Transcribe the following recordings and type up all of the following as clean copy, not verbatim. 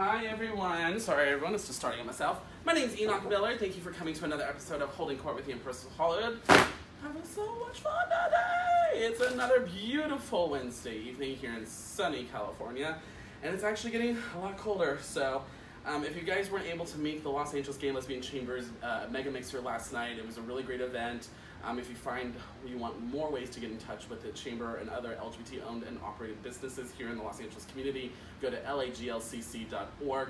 Hi everyone. Sorry everyone, it's just starting it myself. My name is Enoch Miller. Thank you for coming to another episode of Holding Court with the Empress of Hollywood. Having so much fun today! It's another beautiful Wednesday evening here in sunny California. And it's actually getting a lot colder, so if you guys weren't able to make the Los Angeles Gay Lesbian Chambers Mega Mixer last night, it was a really great event. If you find you want more ways to get in touch with the Chamber and other LGBT owned and operated businesses here in the Los Angeles community, go to laglcc.org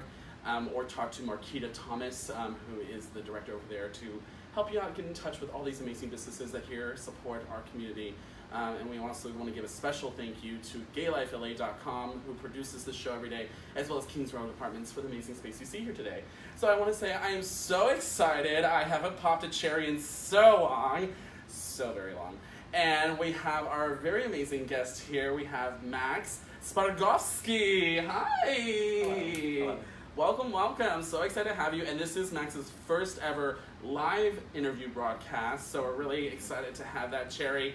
or talk to Marquita Thomas, who is the director over there, to help you out get in touch with all these amazing businesses that here support our community. And we also want to give a special thank you to gaylifela.com, who produces this show every day, as well as Kings Road Apartments for the amazing space you see here today. So I want to say I am so excited. I haven't popped a cherry in so long, so very long. And we have our very amazing guest here. We have Max Spragovsky. Hi. Hello. Welcome, welcome. So excited to have you. And this is Max's first ever live interview broadcast. So we're really excited to have that cherry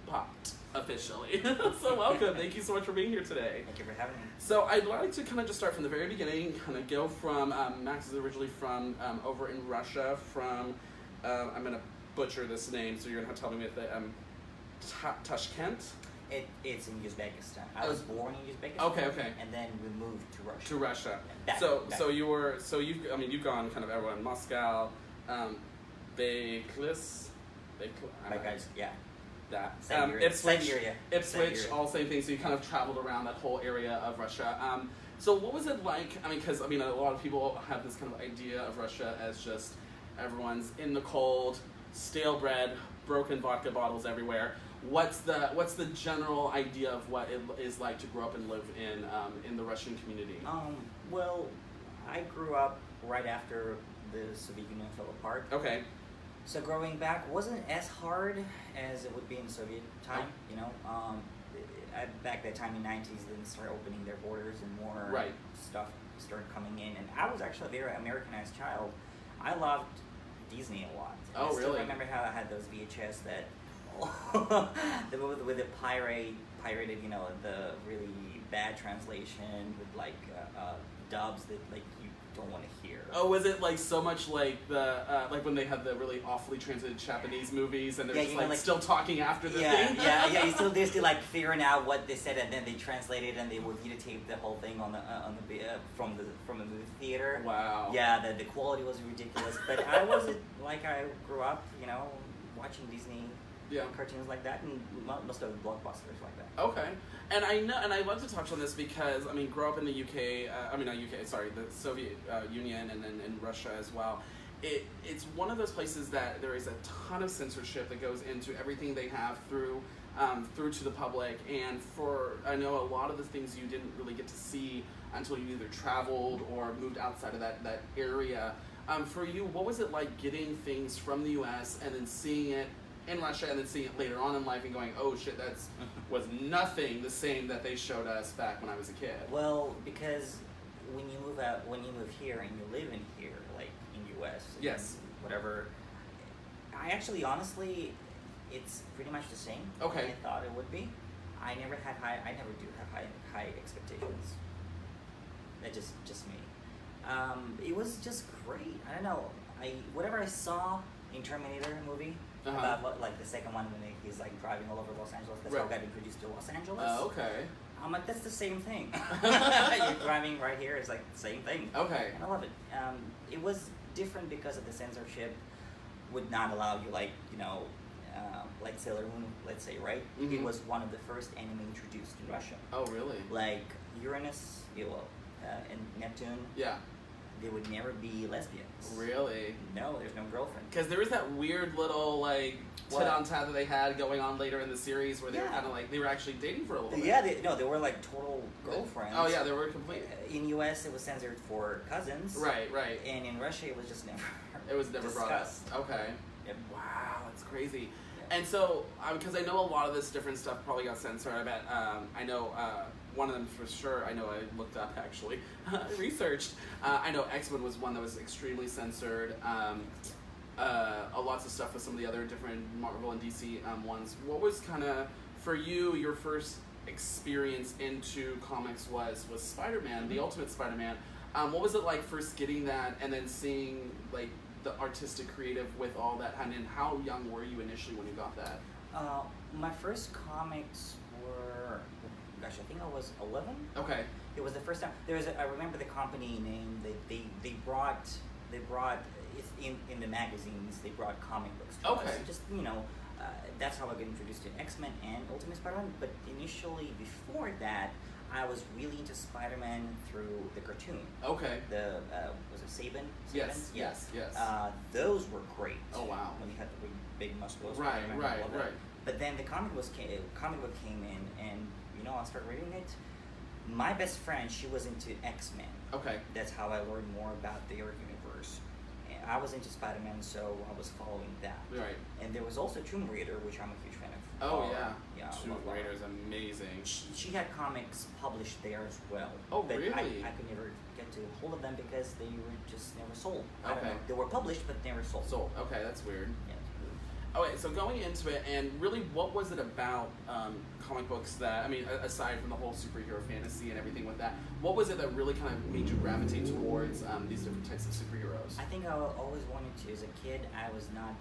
popped officially. So welcome. Thank you so much for being here today. Thank you for having me. So I'd like to kind of just start from the very beginning, kind of go from, Max is originally from over in Russia, from, I'm going to butcher this name, so you're going to have to tell me with it, Tashkent? It's in Uzbekistan. I was born in Uzbekistan. Okay. And then we moved to Russia. To Russia. Back. You've gone kind of everywhere, Moscow, Baklis, My guys, yeah. that. Siberia. Ipswich, all same things. So you kind of traveled around that whole area of Russia. So what was it like? Because a lot of people have this kind of idea of Russia as just everyone's in the cold, stale bread, broken vodka bottles everywhere. What's the general idea of what it is like to grow up and live in the Russian community? Well, I grew up right after the Soviet Union fell apart. Okay. So growing back wasn't as hard as it would be in Soviet time, you know. Back that time in the 90s, then started opening their borders and more stuff started coming in. And I was actually a very Americanized child. I loved Disney a lot. Oh, I still really? remember how I had those VHS that with the pirated, you know, the really bad translation with like dubs that like you don't want to hear. Oh, was it like so much like the like when they had the really awfully translated Japanese movies and they're just like still talking after the thing? Yeah. They're still like figuring out what they said and then they translated and they would videotape the whole thing on the from the movie theater. Wow. Yeah, the quality was ridiculous, but I wasn't like I grew up, you know, watching Disney. Yeah. Cartoons like that and most of the blockbusters like that. Okay, and I know, and I love to touch on this because grow up in the UK. The Soviet Union, and then in Russia as well. It's one of those places that there is a ton of censorship that goes into everything they have through to the public, and I know a lot of the things you didn't really get to see until you either traveled or moved outside of that area. For you, what was it like getting things from the U.S. and then seeing it in Russia and then seeing it later on in life and going, oh shit, was nothing the same that they showed us back when I was a kid? Well, because when you move here and you live in here, like in U.S. Yes. Whatever, I actually, honestly, it's pretty much the same. Okay. I thought it would be. I never do have high expectations. That's just me. It was just great. I don't know. Whatever I saw in Terminator movie, about like the second one when he's like driving all over Los Angeles. That's how I got introduced to Los Angeles. Oh, okay. I'm like, that's the same thing. You're driving right here. It's like the same thing. Okay. And I love it. It was different because of the censorship would not allow you, like, you know, like Sailor Moon, let's say, right? Mm-hmm. It was one of the first anime introduced in Russia. Oh, really? Like Uranus, and Neptune. Yeah. They would never be lesbians. Really? No, there's no girlfriend. Because there was that weird little like tit-on-tat that they had going on later in the series where they were kind of like, they were actually dating for a little bit. Yeah, they were like total girlfriends. Oh yeah, they were complete. In US, it was censored for cousins. Right. And in Russia, it was just never. It was never discussed. brought up. Okay. Yep. Wow, that's crazy. Yeah. And so, because I know a lot of this different stuff probably got censored. I bet. I know. One of them for sure, I know I looked up actually, researched. I know X-Men was one that was extremely censored. Lots of stuff with some of the other different Marvel and DC ones. What was kind of, for you, your first experience into comics was Spider-Man, the Ultimate Spider-Man. What was it like first getting that and then seeing like the artistic creative with all that? And then how young were you initially when you got that? My first comics were, gosh, I think I was 11. Okay. It was the first time. I remember the company name. They brought it's in the magazines. They brought comic books to us. Just that's how I got introduced to X-Men and Ultimate Spider-Man. But initially, before that, I was really into Spider-Man through the cartoon. Okay. The was it Saban? Yes. Those were great. Oh wow. When he had the big muscles. Right. But then the comic book came in, and I started reading it. My best friend, she was into X-Men. Okay. That's how I learned more about their universe. And I was into Spider-Man, so I was following that. Right. And there was also Tomb Raider, which I'm a huge fan of. Oh yeah. Tomb Raider is amazing. She had comics published there as well. Oh but really? I could never get to hold of them because they were just never sold. I don't Okay. know. They were published, but never sold. Okay, that's weird. Yeah. Okay, so going into it, and really, what was it about comic books that, I mean, aside from the whole superhero fantasy and everything with that, what was it that really kind of made you gravitate towards these different types of superheroes? I think I always wanted to. As a kid, I was not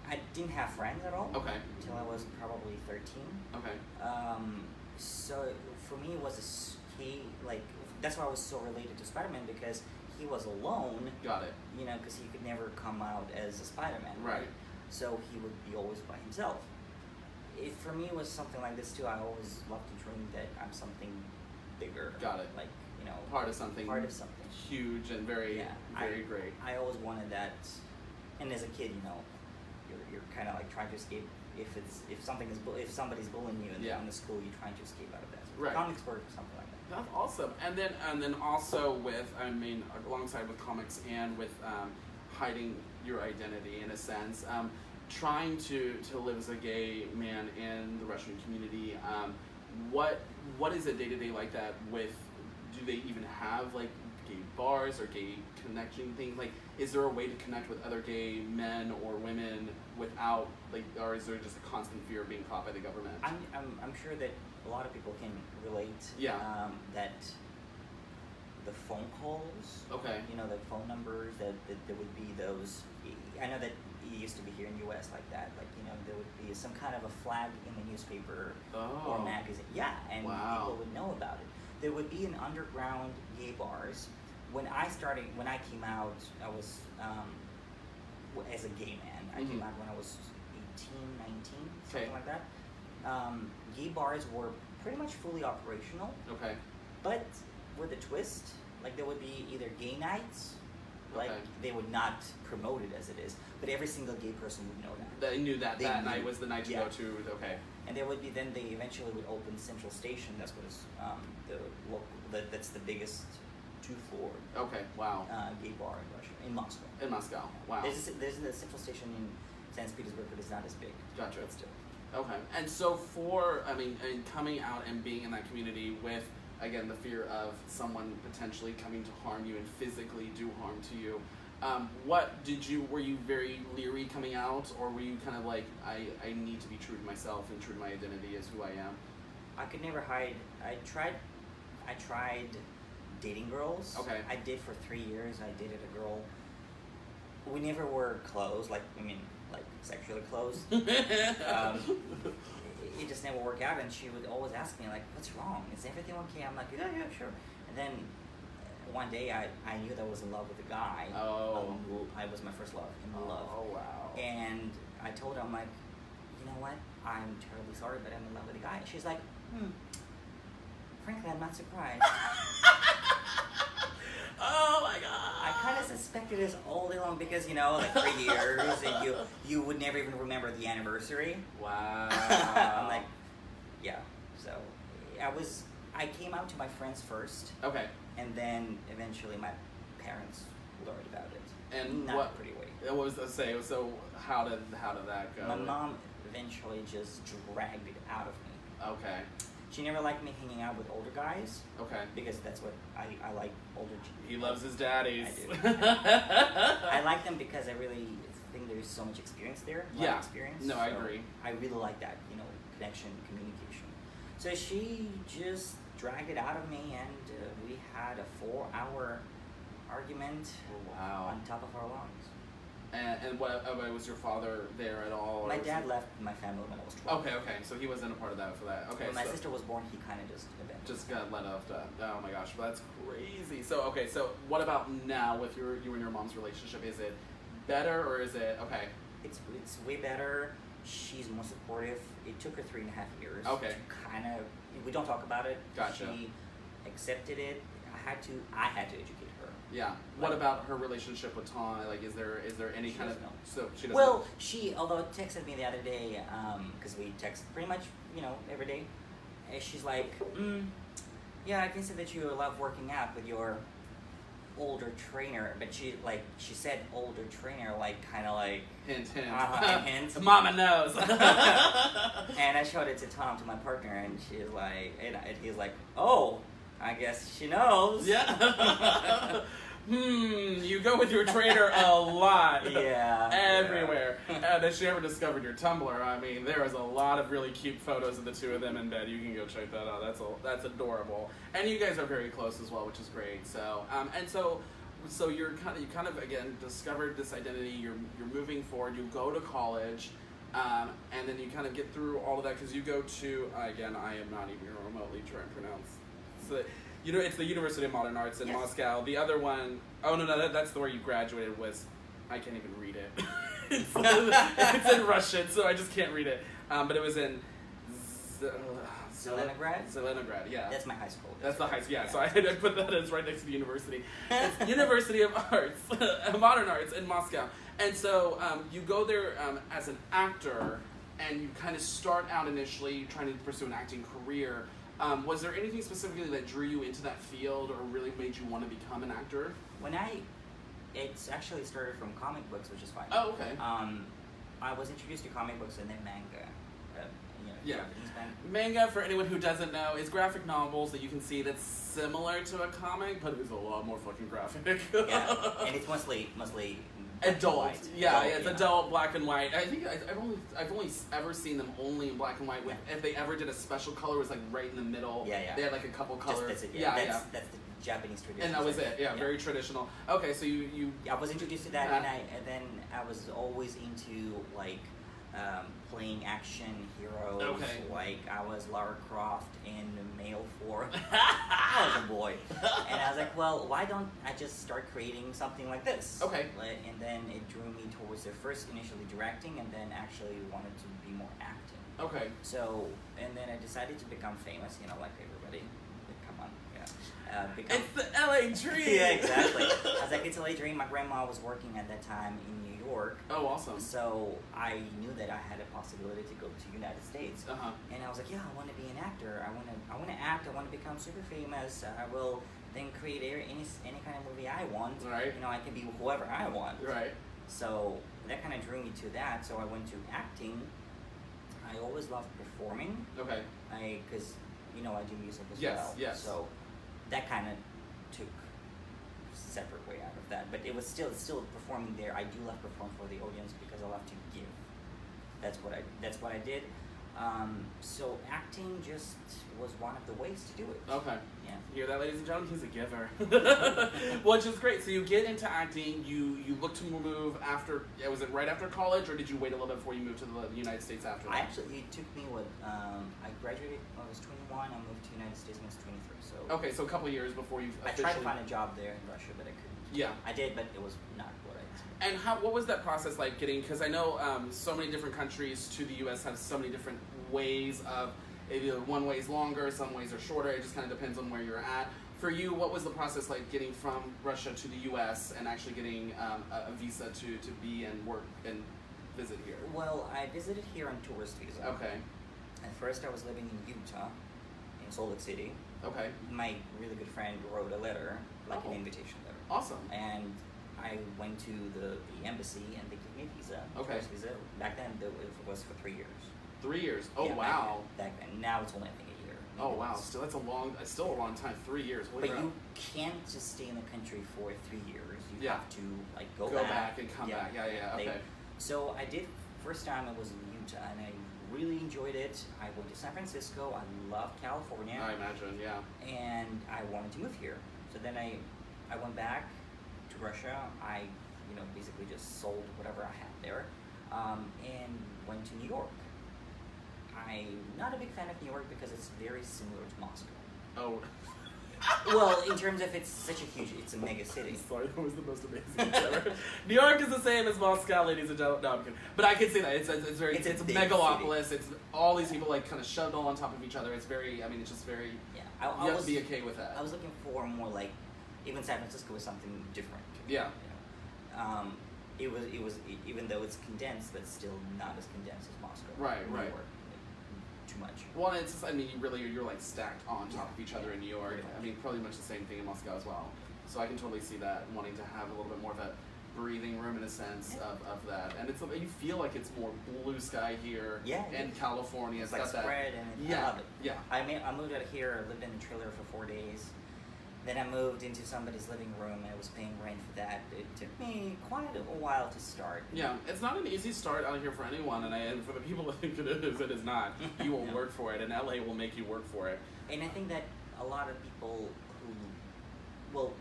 I didn't have friends at all. Okay. Until I was probably 13. Okay. So for me, it was that's why I was so related to Spider-Man, because he was alone. Got it. Because he could never come out as a Spider-Man. Right. So he would be always by himself. For me, it was something like this too. I always loved to dream that I'm something bigger. Got it. Part of something. Huge and very great. I always wanted that, and as a kid, you're kind of like trying to escape. If somebody's bullying you in the school, you're trying to escape out of that. So right. Comics were something like that. That's awesome. And then also with, alongside with comics and with hiding your identity in a sense, trying to live as a gay man in the Russian community, what is a day-to-day like that with, do they even have like gay bars or gay connection things? Like, is there a way to connect with other gay men or women without, or is there just a constant fear of being caught by the government? I'm sure that a lot of people can relate. Yeah. That the phone calls. Okay. The phone numbers that there would be those. I know that it used to be here in the U.S. like that. There would be some kind of a flag in the newspaper or magazine. Yeah, and people would know about it. There would be an underground gay bars. When I came out, I was as a gay man. I came out when I was 18, 19, something like that. Gay bars were pretty much fully operational. Okay. But with a twist, there would be either gay nights, they would not promote it as it is, but every single gay person would know that. They knew that night was the night to go to. Okay. And there would be, then they eventually would open Central Station. That's what is that's the biggest two-floor. Okay. Wow. Gay bar in Russia, in Moscow. In Moscow. Wow. There's the Central Station in St. Petersburg, but it's not as big. Gotcha. But still. Okay. And so and coming out and being in that community with, again, the fear of someone potentially coming to harm you and physically do harm to you, were you very leery coming out, or were you kind of like, I need to be true to myself and true to my identity as who I am? I could never hide. I tried dating girls. Okay. I did for 3 years. I dated a girl. We never were close, sexually close. It just never worked out, and she would always ask me, what's wrong? Is everything okay? I'm like, yeah, sure. And then one day I knew that I was in love with a guy. Oh. I was my first love, love. Oh, wow. And I told her, I'm like, you know what? I'm terribly sorry, but I'm in love with a guy. And she's like, frankly, I'm not surprised. Oh my god! I kind of suspected this all day long because, 3 years and you would never even remember the anniversary. Wow. I'm like, yeah. So I came out to my friends first. Okay. And then eventually my parents learned about it. And not what? A pretty way. What was I say? So how did that go? My mom eventually just dragged it out of me. Okay. She never liked me hanging out with older guys. Okay. Because that's what I like, older. He loves his daddies. I do. I like them because I really think there's so much experience there. Yeah. Experience. No, I agree. I really like that, connection, communication. So she just dragged it out of me, and we had a 4-hour argument Wow. on top of our lawns. And what was your father there at all? My dad left my family when I was 12. Okay. So he wasn't a part of that for that. Okay. When my so sister was born, he kind of just abandoned. just got let off. Oh my gosh, well, that's crazy. So okay, so what about now with you and your mom's relationship? Is it better or is it okay? It's way better. She's more supportive. It took her 3.5 years. Okay. To kind of, we don't talk about it. Gotcha. She accepted it. I had to educate her. Yeah. What about her relationship with Tom? Like, is there any She kind of doesn't know. so she doesn't Well, know. she, although texted me the other day, because we text pretty much, every day, and she's like, yeah, I can see that you love working out with your older trainer, but she said older trainer, kind of like, Hint. hint. Mama knows. And I showed it to Tom, to my partner, and she's like, and he's like, oh, I guess she knows. Yeah. You go with your trainer a lot. Yeah. Everywhere. And if she ever discovered your Tumblr, I mean, there is a lot of really cute photos of the two of them in bed. You can go check that out. That's adorable. And you guys are very close as well, which is great. So, so you kind of again discovered this identity. You're moving forward. You go to college. And then you kind of get through all of that because you go to, again, I am not even remotely trying to pronounce. It's the University of Modern Arts in Moscow. The other one, that's the where you graduated was, I can't even read it. It's in Russian, so I just can't read it. But it was in Zelenograd? Yeah. That's my high school. That's the high school, yeah. So I put that as right next to the university. It's the University of Arts, Modern Arts in Moscow. And so you go there as an actor, and you kind of start out initially trying to pursue an acting career. Was there anything specifically that drew you into that field or really made you want to become an actor? It's actually started from comic books, which is fine. Oh, okay. I was introduced to comic books and then manga. Yeah. Japanese Manga, for anyone who doesn't know, is graphic novels that you can see that's similar to a comic, but it is a lot more fucking graphic. Yeah, and it's mostly adult. White. Yeah, it's adult, black and white. I think I've only ever seen them only in black and white. If they ever did a special color, it was like right in the middle. Yeah. They had like a couple colors. That's it. That's the Japanese tradition. And that was it. Yeah, very traditional. Okay, so you. I was introduced to that, and then I was always into playing action heroes. Okay. Like I was Lara Croft in Mail 4. I was a boy, and I was like, well, why don't I just start creating something like this? Okay. And then it drew me towards the first initially directing, and then actually wanted to be more acting. Okay. So, and then I decided to become famous. Like everybody. Come on, yeah. It's the LA dream. Yeah, exactly. I was like, it's a LA dream. My grandma was working at that time in New York. Oh, awesome. So I knew that I had a possibility to go to United States. Uh-huh. And I was like, yeah, I want to be an actor. I want to act. I want to become super famous. I will then create any kind of movie I want. Right. I can be whoever I want. Right. So that kind of drew me to that. So I went to acting. I always loved performing. Okay. Because I do music as well. Yes. So that kind of took separate way out of that, but it was still performing there. I do love perform for the audience because I love to give. That's what I did. So acting just was one of the ways to do it. Okay. Yeah. You hear that, ladies and gentlemen? He's a giver. Which is great. So you get into acting. You look to move after. Was it right after college, or did you wait a little bit before you moved to the United States after that? It took me I graduated when I was 21. I moved to the United States when I was 23. So. Okay, so a couple of years before you officially. I tried to find a job there in Russia, but I couldn't. Yeah. I did, but it was not what I expected. And what was that process like getting, because I know so many different countries to the U.S. have so many different ways of, either one way is longer, some ways are shorter, it just kind of depends on where you're at. For you, what was the process like getting from Russia to the U.S. and actually getting a visa to be and work and visit here? Well, I visited here on tourist visa. Okay. At first I was living in Utah, in Salt Lake City. Okay. My really good friend wrote a letter, an invitation letter. Awesome. And I went to the embassy and they gave me a visa. Okay. Tourist visa. Back then it was for 3 years. 3 years. Oh, yeah, wow. Back then. Now it's only I think a year. Oh wow. Still that's still a long time. 3 years. Holy crap. You can't just stay in the country for 3 years. You have to go back and come back. Yeah. Okay. So I did. First time I was in Utah and I really enjoyed it. I went to San Francisco. I loved California. I imagine, yeah. And I wanted to move here. So then I went back to Russia. I, basically just sold whatever I had there, and went to New York. I'm not a big fan of New York because it's very similar to Moscow. Oh. Well, in terms of it's a mega city. Sorry, that was the most amazing thing ever. New York is the same as Moscow, ladies and gentlemen. No, I'm kidding. But I can see that. It's a megalopolis. City. It's all these people like kind of shoved all on top of each other. It's very, it's just very, yeah. You have to be okay with that. I was looking for more like, even San Francisco was something different. Yeah. It was even though it's condensed, but still not as condensed as Moscow. Right. New York, too much. Well, it's just, you're like stacked on top of each other in New York. Probably much the same thing in Moscow as well. So I can totally see that, wanting to have a little bit more of a breathing room in a sense of that. And it's you feel like it's more blue sky here in California. It's like spread and I love it. Yeah. I moved out here, lived in a trailer for 4 days. Then I moved into somebody's living room and I was paying rent for that. It took me quite a while to start. Yeah, it's not an easy start out here for anyone, and for the people that think it is not. You will work for it, and LA will make you work for it. And I think that a lot of people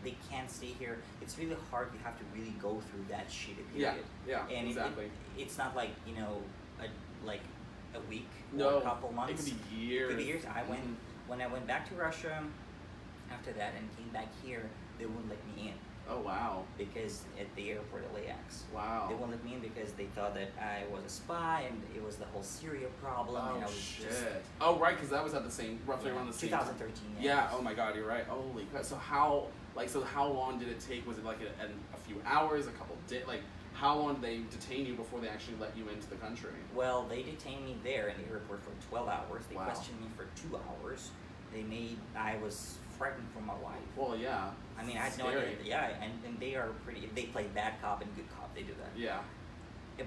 they can't stay here. It's really hard. You have to really go through that shitty period. Yeah, and exactly. It's not like, a week no, or a couple months. It could be years. It could be years. When I went back to Russia after that and came back here, they wouldn't let me in. Oh, wow. Because at the airport at LAX. Wow. They wouldn't let me in because they thought that I was a spy and it was the whole Syria problem. Oh, and I was shit. Just, oh, right, because that was at roughly around the same 2013. time. Yeah, oh my god, you're right. Holy crap. So how long did it take? Was it like a few hours, a couple days? Like, how long did they detain you before they actually let you into the country? Well, they detained me there in the airport for 12 hours. They wow. questioned me for 2 hours. I was frightened for my life. Well, yeah. I mean, I had no idea. Yeah, and they are they play bad cop and good cop. They do that. Yeah.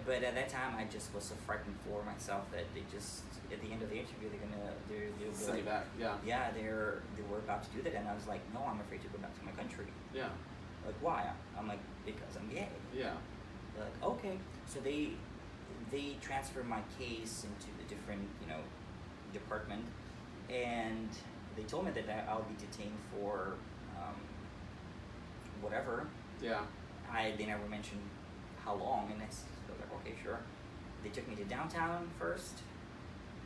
But at that time, I just was so frightened for myself that they just, at the end of the interview, they'll send you back. Yeah. Yeah, they were about to do that, and I was like, no, I'm afraid to go back to my country. Yeah. Like, why? I'm like, because I'm gay. Yeah. They're like, okay. So they transferred my case into the different, department, and they told me that I'll be detained for whatever. Yeah. They never mentioned how long, and I was like, okay, sure. They took me to downtown first,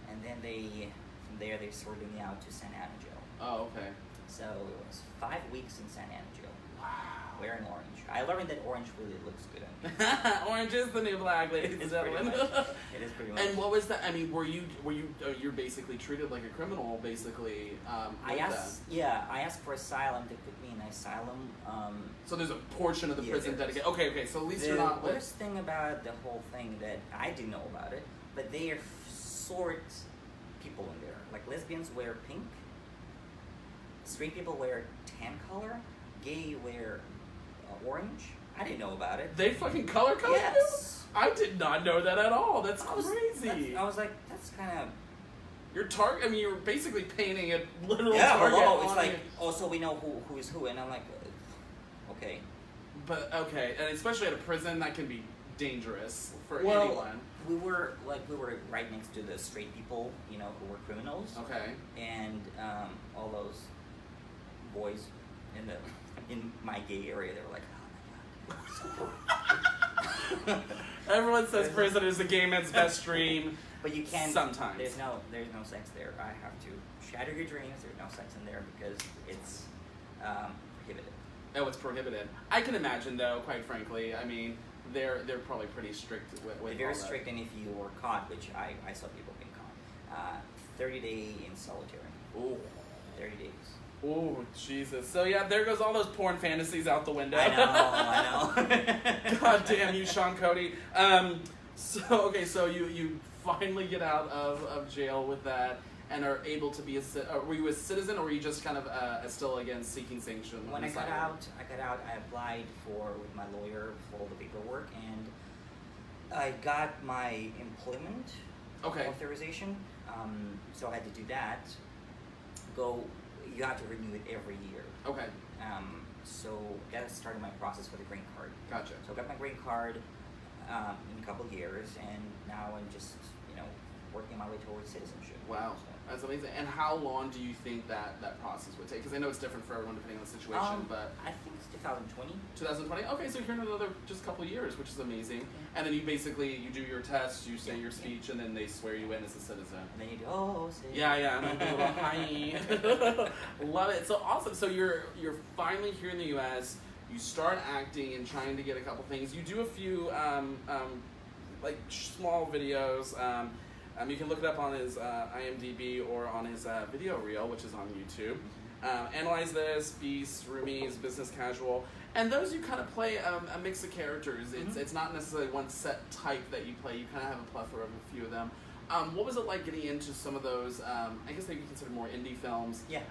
and then from there they sorted me out to San Ana jail. Oh, okay. So it was 5 weeks in San Ana jail. Wow. Wearing orange. I learned that orange really looks good on me. Orange is the new black, ladies and gentlemen. It is pretty much. And what was that? I mean, were you you're basically treated like a criminal, basically? I asked for asylum. They put me in asylum. So there's a portion of the prison dedicated. Okay. So at least you're not. The worst thing about the whole thing that I do know about it, but they are sort people in there. Like lesbians wear pink. Straight people wear tan color. Gay wear orange. I didn't know about it. They fucking color code yes. you? I did not know that at all. That's crazy. I was like, that's kind of. You're basically painting a literal target. Yeah, it's like, so we know who is who, and I'm like, okay. But okay, and especially at a prison, that can be dangerous for anyone. We were right next to the straight people, who were criminals. Okay. And all those boys in my gay area, they were like, oh my god. Everyone says prison is a gay man's best dream. But you can't. Sometimes. There's no sex there. I have to shatter your dreams. There's no sex in there because it's prohibited. Oh, it's prohibited. I can imagine, though. Quite frankly, I mean, they're probably pretty strict with they're very strict, and if you were caught, which I saw people being caught, 30 days in solitary. Ooh. 30 days. Oh, Jesus. So, yeah, there goes all those porn fantasies out the window. I know. God damn you, Sean Cody. So you finally get out of jail with that and are able to be were you a citizen, or were you just kind of still, again, seeking sanction? When I got out, I applied with my lawyer for all the paperwork, and I got my employment authorization. So I had to do that. You have to renew it every year. Okay. So that started my process for the green card. Gotcha. So I got my green card in a couple of years, and now I'm just, working my way towards citizenship. Wow, So, that's amazing. And how long do you think that process would take? Because I know it's different for everyone depending on the situation, but I think it's 2020. 2020. Okay, so you're in another just couple years, which is amazing. Yeah. And then you basically you do your test, you say Yeah, your speech, and then they swear you in as a citizen. And then you do, say. Yeah, and a little hi. Love it. So awesome. So you're finally here in the U.S. You start acting and trying to get a couple things. You do a few like small videos. You can look it up on his IMDb or on his video reel, which is on YouTube. Analyze This, Beast, Roomies, Business Casual. And those you kind of play a mix of characters. It's not necessarily one set type that you play. You kind of have a plethora of a few of them. What was it like getting into some of those, I guess they would be considered more indie films? Yeah.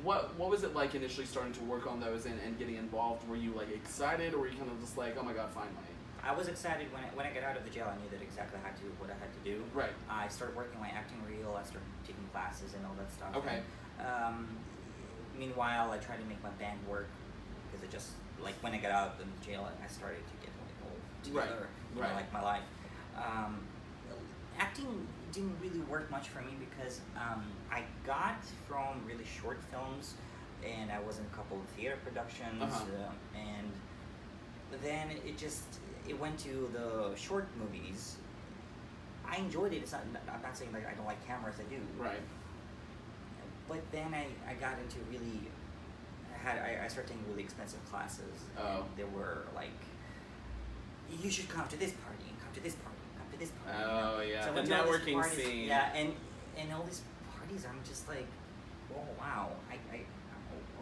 What was it like initially starting to work on those and getting involved? Were you like excited, or were you kind of just like, oh my god, finally? I was excited when I got out of the jail. I knew that exactly what I had to do. Right. I started working my acting reel. I started taking classes and all that stuff. Okay. Meanwhile, I tried to make my band work because it just like when I got out of the jail, I started to get like all together. Right. You know, like my life. Acting didn't really work much for me because I got from really short films, and I was in a couple of theater productions, and then it went to the short movies. I enjoyed it. I'm not saying like I don't like cameras. I do. Right. But then I got into really. I started taking really expensive classes. Oh. They were like, you should come to this party and come to this party and come to this party. Oh yeah, So the went to all these networking parties, scene. Yeah, and all these parties, I'm just like, oh wow,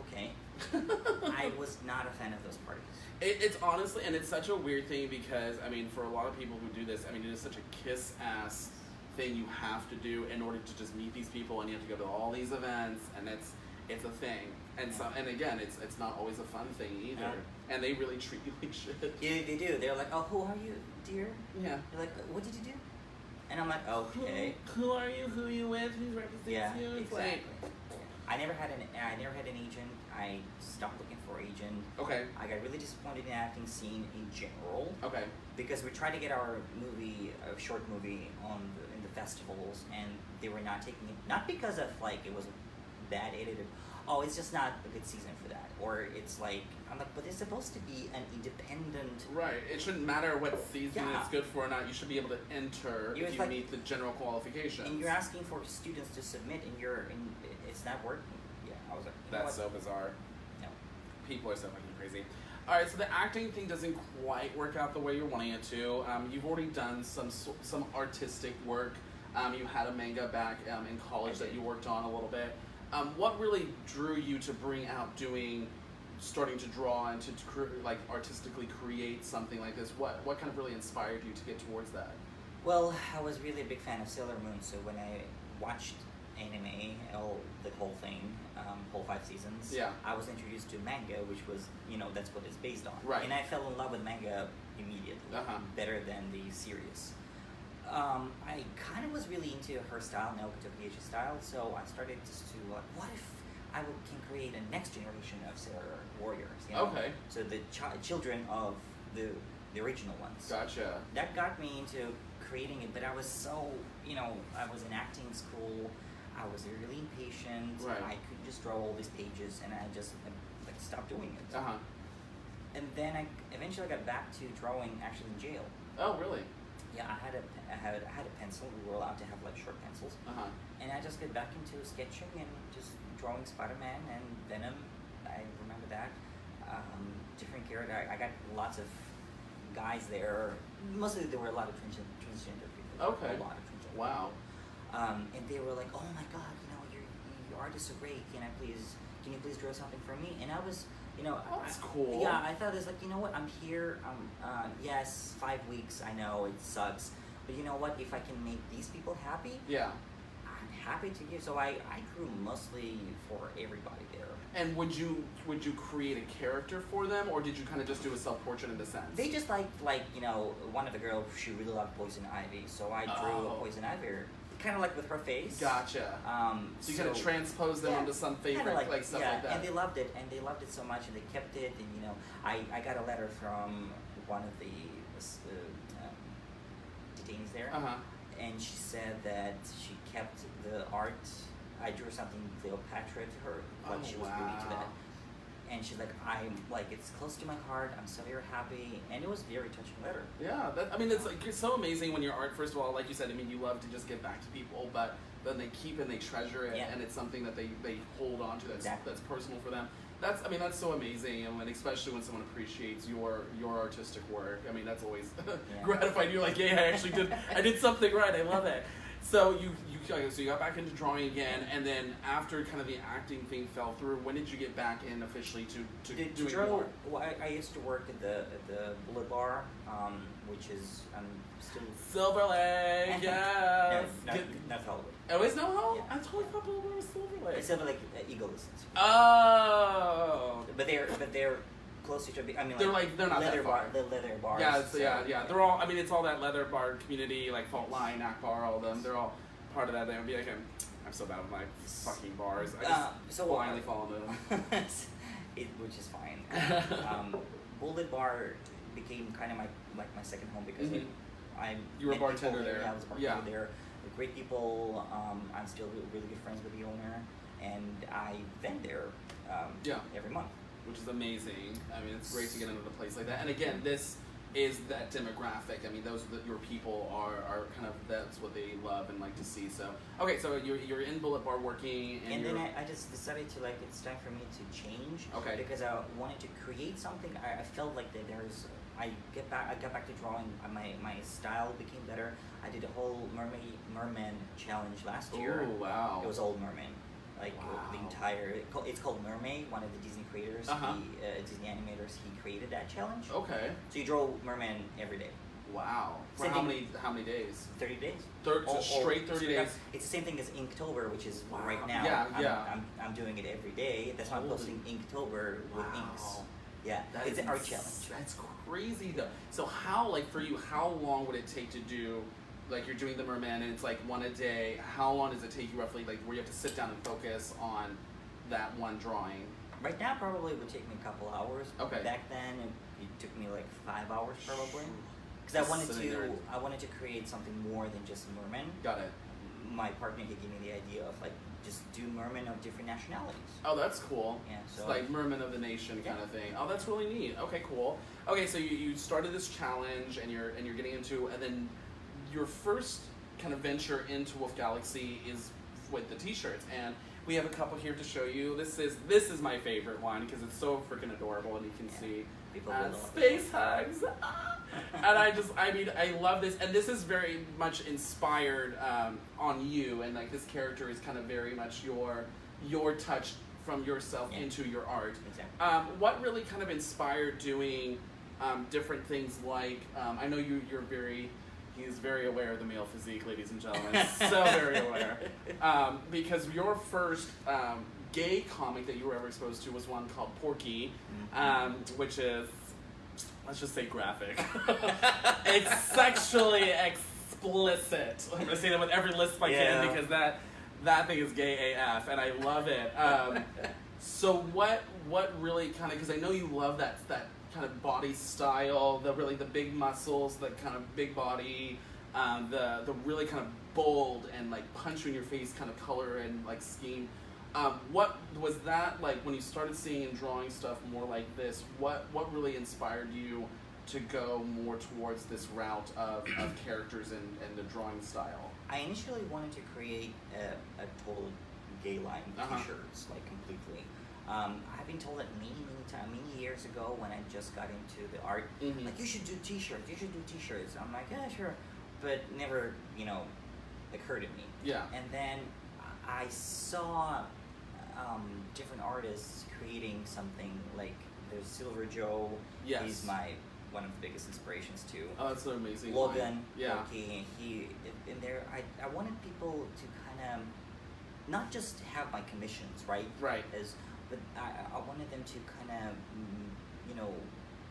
okay. I was not a fan of those parties. It's honestly, and it's such a weird thing because, I mean, for a lot of people who do this, I mean, it is such a kiss-ass thing you have to do in order to just meet these people, and you have to go to all these events, and it's a thing. And so, and again, it's not always a fun thing either. Yeah. And they really treat you like shit. Yeah, they do. They're like, oh, who are you, dear? Yeah. They're like, what did you do? And I'm like, okay. Who are you? Who are you with? Who represents you? It's exactly. like, I never had an agent. I stopped looking for an agent. okay. I got really disappointed in the acting scene in general. Okay. Because we tried to get our short movie in the festivals, and they were not taking it. Not because of like it was bad edited. Oh, it's just not a good season for that. Or it's like, I'm like, but it's supposed to be an independent. Right. It shouldn't matter what season Yeah. it's good for or not. You should be able to enter if you meet the general qualifications. And you're asking for students to submit, and it's not working. Yeah, I was like, That's so bizarre. No. People are so fucking crazy. All right, so the acting thing doesn't quite work out the way you're wanting it to. You've already done some artistic work. You had a manga back in college that you worked on a little bit. What really drew you to bring out starting to draw and to artistically create something like this? What kind of really inspired you to get towards that? Well, I was really a big fan of Sailor Moon, so when I watched anime, the whole thing, whole 5 seasons, yeah. I was introduced to manga, which was, that's what it's based on. Right. And I fell in love with manga immediately, better than the series. I kind of was really into her style, Naoki Tokiichi style, so I started just to, what if I can create a next generation of Sailor Warriors, Okay. So the children of the original ones. Gotcha. That got me into creating it, but I was so, I was in acting school, I was really impatient, Right. I couldn't just draw all these pages, and I just stopped doing it. And then I eventually got back to drawing actually in jail. Oh, really? Yeah, I had a pencil. We were allowed to have short pencils, and I just got back into sketching and just drawing Spider-Man and Venom. I remember that. Different character. I got lots of guys there. Mostly there were a lot of transgender people. Okay. A lot of transgender. Wow. And they were like, "Oh my God, your art is so great. Can you please draw something for me?" And I was. That's cool. Yeah, I thought it's like, what, I'm here, yes, 5 weeks, I know, it sucks, but you know what, if I can make these people happy, yeah, I'm happy to give, so I drew mostly for everybody there. And would you create a character for them, or did you kind of just do a self-portrait in a sense? They just one of the girls, she really loved Poison Ivy, so I drew a Poison Ivy, kind of like with her face. Gotcha. So you kind of transpose them onto some favorite, stuff like that. And they loved it, so much, and they kept it, and I got a letter from one of the detainees there, and she said that she kept the art. I drew something Cleopatra to her, what she was doing to that. And she's like, it's close to my heart. I'm so very happy, and it was a very touching letter. Yeah, it's like it's so amazing when your art. First of all, like you said, I mean, you love to just give back to people, but then they keep and they treasure it, and it's something that they hold on to that's personal for them. That's so amazing, and especially when someone appreciates your artistic work. I mean, that's always gratifying. You're like, yeah, I did something right. I love it. So you got back into drawing again, and then after kind of the acting thing fell through, when did you get back in officially to doing more? Well, I used to work at the Bullet Bar, which is still Silver Lake, yes. Not Hollywood. Oh, is no Hollywood? Yeah. I totally thought Bullet Bar was Silver Lake. It's Silver Lake Eagle Listens. Oh. But they're closer to. I mean, they're not leather that far. The leather bars. Yeah, yeah. They're all. I mean, it's all that leather bar community, like Fault Line, Akbar, all of them. They're all part of that. They would be like, I'm so bad with my fucking bars. I just blindly fall into them. Which is fine. Bullet Bar became kind of my second home because you were a bartender there. Yeah, I was a bartender there. They're great people. I'm still really good friends with the owner, and I vend there every month. Which is amazing. I mean, it's great to get into a place like that. And again, this is that demographic. I mean, those that your people are kind of, that's what they love and like to see. So okay, so you're in Bullet Bar working, and then I just decided to it's time for me to change. Okay. Because I wanted to create something. I felt like that I got back to drawing. My style became better. I did a whole merman challenge last year. Oh wow! It was all merman. The entire, it's called Mermaid, one of the Disney creators, Disney animators, he created that challenge. Okay. So you draw merman every day. Wow. For how many days? 30 days. Straight 30 days? It's the same thing as Inktober, which is right now. I'm doing it every day. That's why I'm posting Inktober with inks. Yeah, it's an art challenge. That's crazy though. So how, for you, how long would it take to do, you're doing the merman and it's one a day, how long does it take you roughly, where you have to sit down and focus on that one drawing? Right now probably would take me a couple hours. Okay. Back then it took me 5 hours probably. Because I wanted to create something more than just merman. Got it. My partner, he gave me the idea of just do mermen of different nationalities. Oh, that's cool. Yeah, so it's like merman of the nation kind of thing. Oh, that's really neat. Okay, cool. Okay, so you started this challenge and you're getting into, and then your first kind of venture into Woof Galaxy is with the t-shirts, and we have a couple here to show you. This is my favorite one because it's so freaking adorable, and you can see space hugs. And I love this, and this is very much inspired on you, and this character is kind of very much your touch from yourself into your art. Exactly. What really kind of inspired doing different things I know he's very aware of the male physique, ladies and gentlemen, so very aware. Because your first gay comic that you were ever exposed to was one called Porky, which is, let's just say graphic. It's sexually explicit. I'm going to say that with every lisp I can because that thing is gay AF, and I love it. So what really kind of, because I know you love that kind of body style, the big muscles, the kind of big body, the really kind of bold and punch you in your face kind of color and scheme. What was that when you started seeing and drawing stuff more like this? What really inspired you to go more towards this route of characters and the drawing style? I initially wanted to create a total gay line t-shirts, completely. I've been told that many years ago when I just got into the art, you should do t-shirts. I'm like, yeah, sure, but never, occurred to me. Yeah. And then I saw different artists creating something there's Silver Joe. Yes. He's one of the biggest inspirations too. Oh, that's an amazing Logan. line. Yeah. Okay, in there, I wanted people to kind of not just have my commissions, right? Right. But I wanted them to kind of,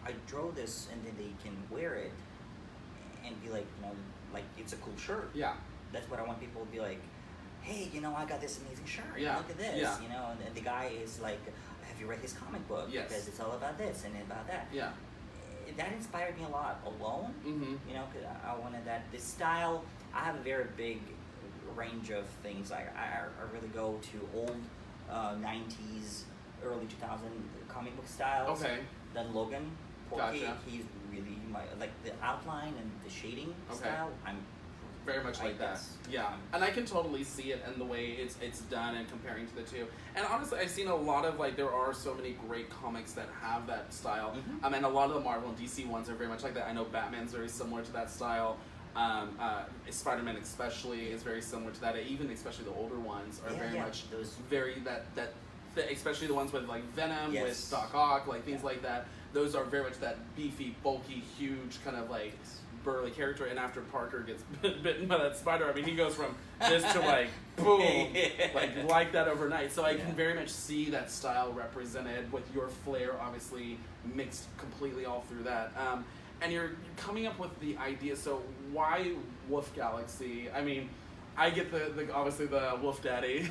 I draw this and then they can wear it and be it's a cool shirt. Yeah. That's what I want people to be like, hey, I got this amazing shirt. Yeah. Look at this. Yeah. And the guy is like, have you read his comic book? Yes. Because it's all about this and about that. Yeah. That inspired me a lot alone. Mm-hmm. Because I wanted that. This style, I have a very big range of things. I really go to old 90s, early 2000 comic book styles. Okay. Then Logan, Porky, Gotcha. he's really like the outline and the shading Okay. style. I'm Very much like that. guess. Yeah. And I can totally see it in the way it's done and comparing to the two. And honestly, I've seen a lot of, like, there are so many great comics that have that style. Mhm. And a lot of the Marvel and DC ones are very much like that. I know Batman's very similar to that style. Spider-Man especially is very similar to that. Even especially the older ones are very much those. very especially the ones with like Venom, Yes. with Doc Ock, like things like that. Those are very much that beefy, bulky, huge kind of like burly character. And after Parker gets bitten by that spider, I mean, he goes from this to like boom, like that overnight. So I can very much see that style represented with your flair, obviously mixed completely all through that. And you're coming up with the idea. So why Woof Galaxy? I mean, I get the obviously the Wolf Daddy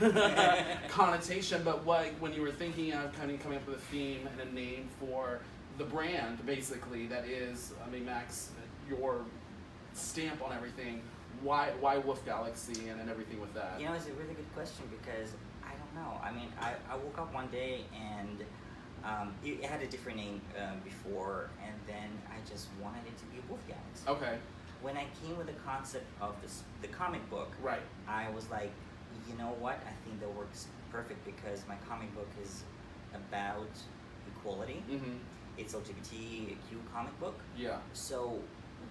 connotation, but when you were thinking of kind of coming up with a theme and a name for the brand, basically, that is, I mean, Max, your stamp on everything. Why Woof Galaxy and everything with that? You know, it's a really good question because I don't know. I mean, I woke up one day and it had a different name before, and then I just wanted it to be Woof Galaxy. Okay. When I came with the concept of the comic book, Right. I was like, you know what? I think that works perfect because my comic book is about equality. Mm-hmm. It's LGBTQ comic book. Yeah. So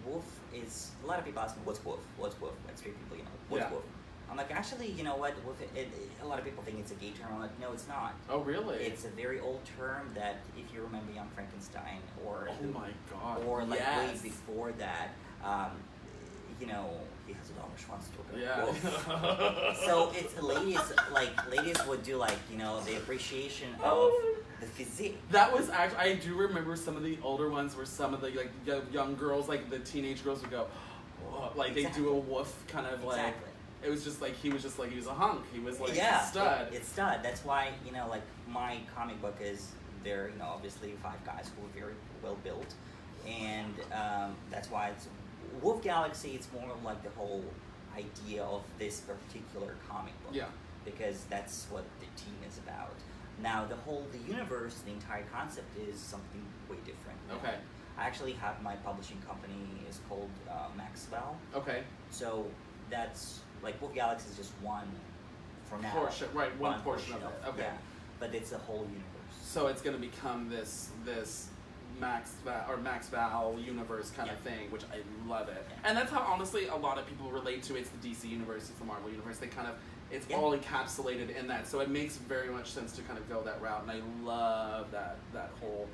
Woof is, a lot of people ask me, what's Woof? What's Woof? Like straight people, you know, what's Woof? I'm like, actually, you know what? Woof, a lot of people think it's a gay term. I'm like, no, it's not. Oh, really? It's a very old term that, if you remember Young Frankenstein, or oh my god. or like yes. way before that, you know, he has a long schwanz to Yeah. So it's ladies would do like, you know, the appreciation of the physique. That was actually, I do remember some of the older ones where some of the like young girls, like the teenage girls would go, oh, like they do a woof kind of like. Exactly. It was just like he was a hunk. He was like Yeah, a stud. It's stud. That's why, you know, like my comic book is there, you know, obviously 5 guys who are very well built, and that's why it's Woof Galaxy. It's more of like the whole idea of this particular comic book. Yeah. Because that's what the team is about. Now the universe, the entire concept is something way different. Okay. I actually have my publishing company is called Maxwell. Okay. So that's like Woof Galaxy is just one for now. Portion, right? One portion of it. Okay. Yeah, but it's a whole universe. So it's going to become this Max Val universe kind of thing, which I love it. Yeah. And that's how honestly a lot of people relate to it. It's the DC universe, it's the Marvel universe. They kind of it's all encapsulated in that. So it makes very much sense to kind of go that route, and I love that whole.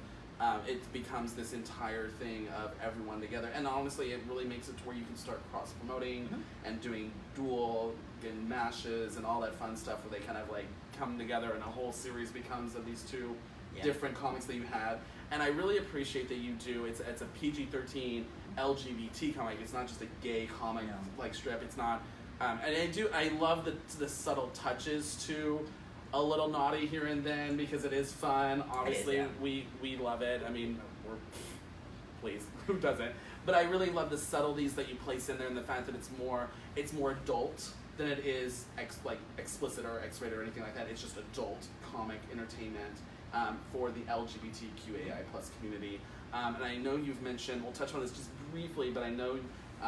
It becomes this entire thing of everyone together, and honestly, it really makes it to where you can start cross promoting and doing dual and mashes and all that fun stuff, where they kind of like come together, and a whole series becomes of these two different comics that you have. And I really appreciate that you do. It's a PG-13 LGBT comic. It's not just a gay comic like strip. It's not. And I love the subtle touches too. A little naughty here and then because it is fun. Obviously, it is, we love it. I mean, please, who doesn't? But I really love the subtleties that you place in there, and the fact that it's more adult than it is explicit or X-rated or anything like that. It's just adult comic entertainment for the LGBTQAI plus community. And I know you've mentioned. We'll touch on this just briefly, but I know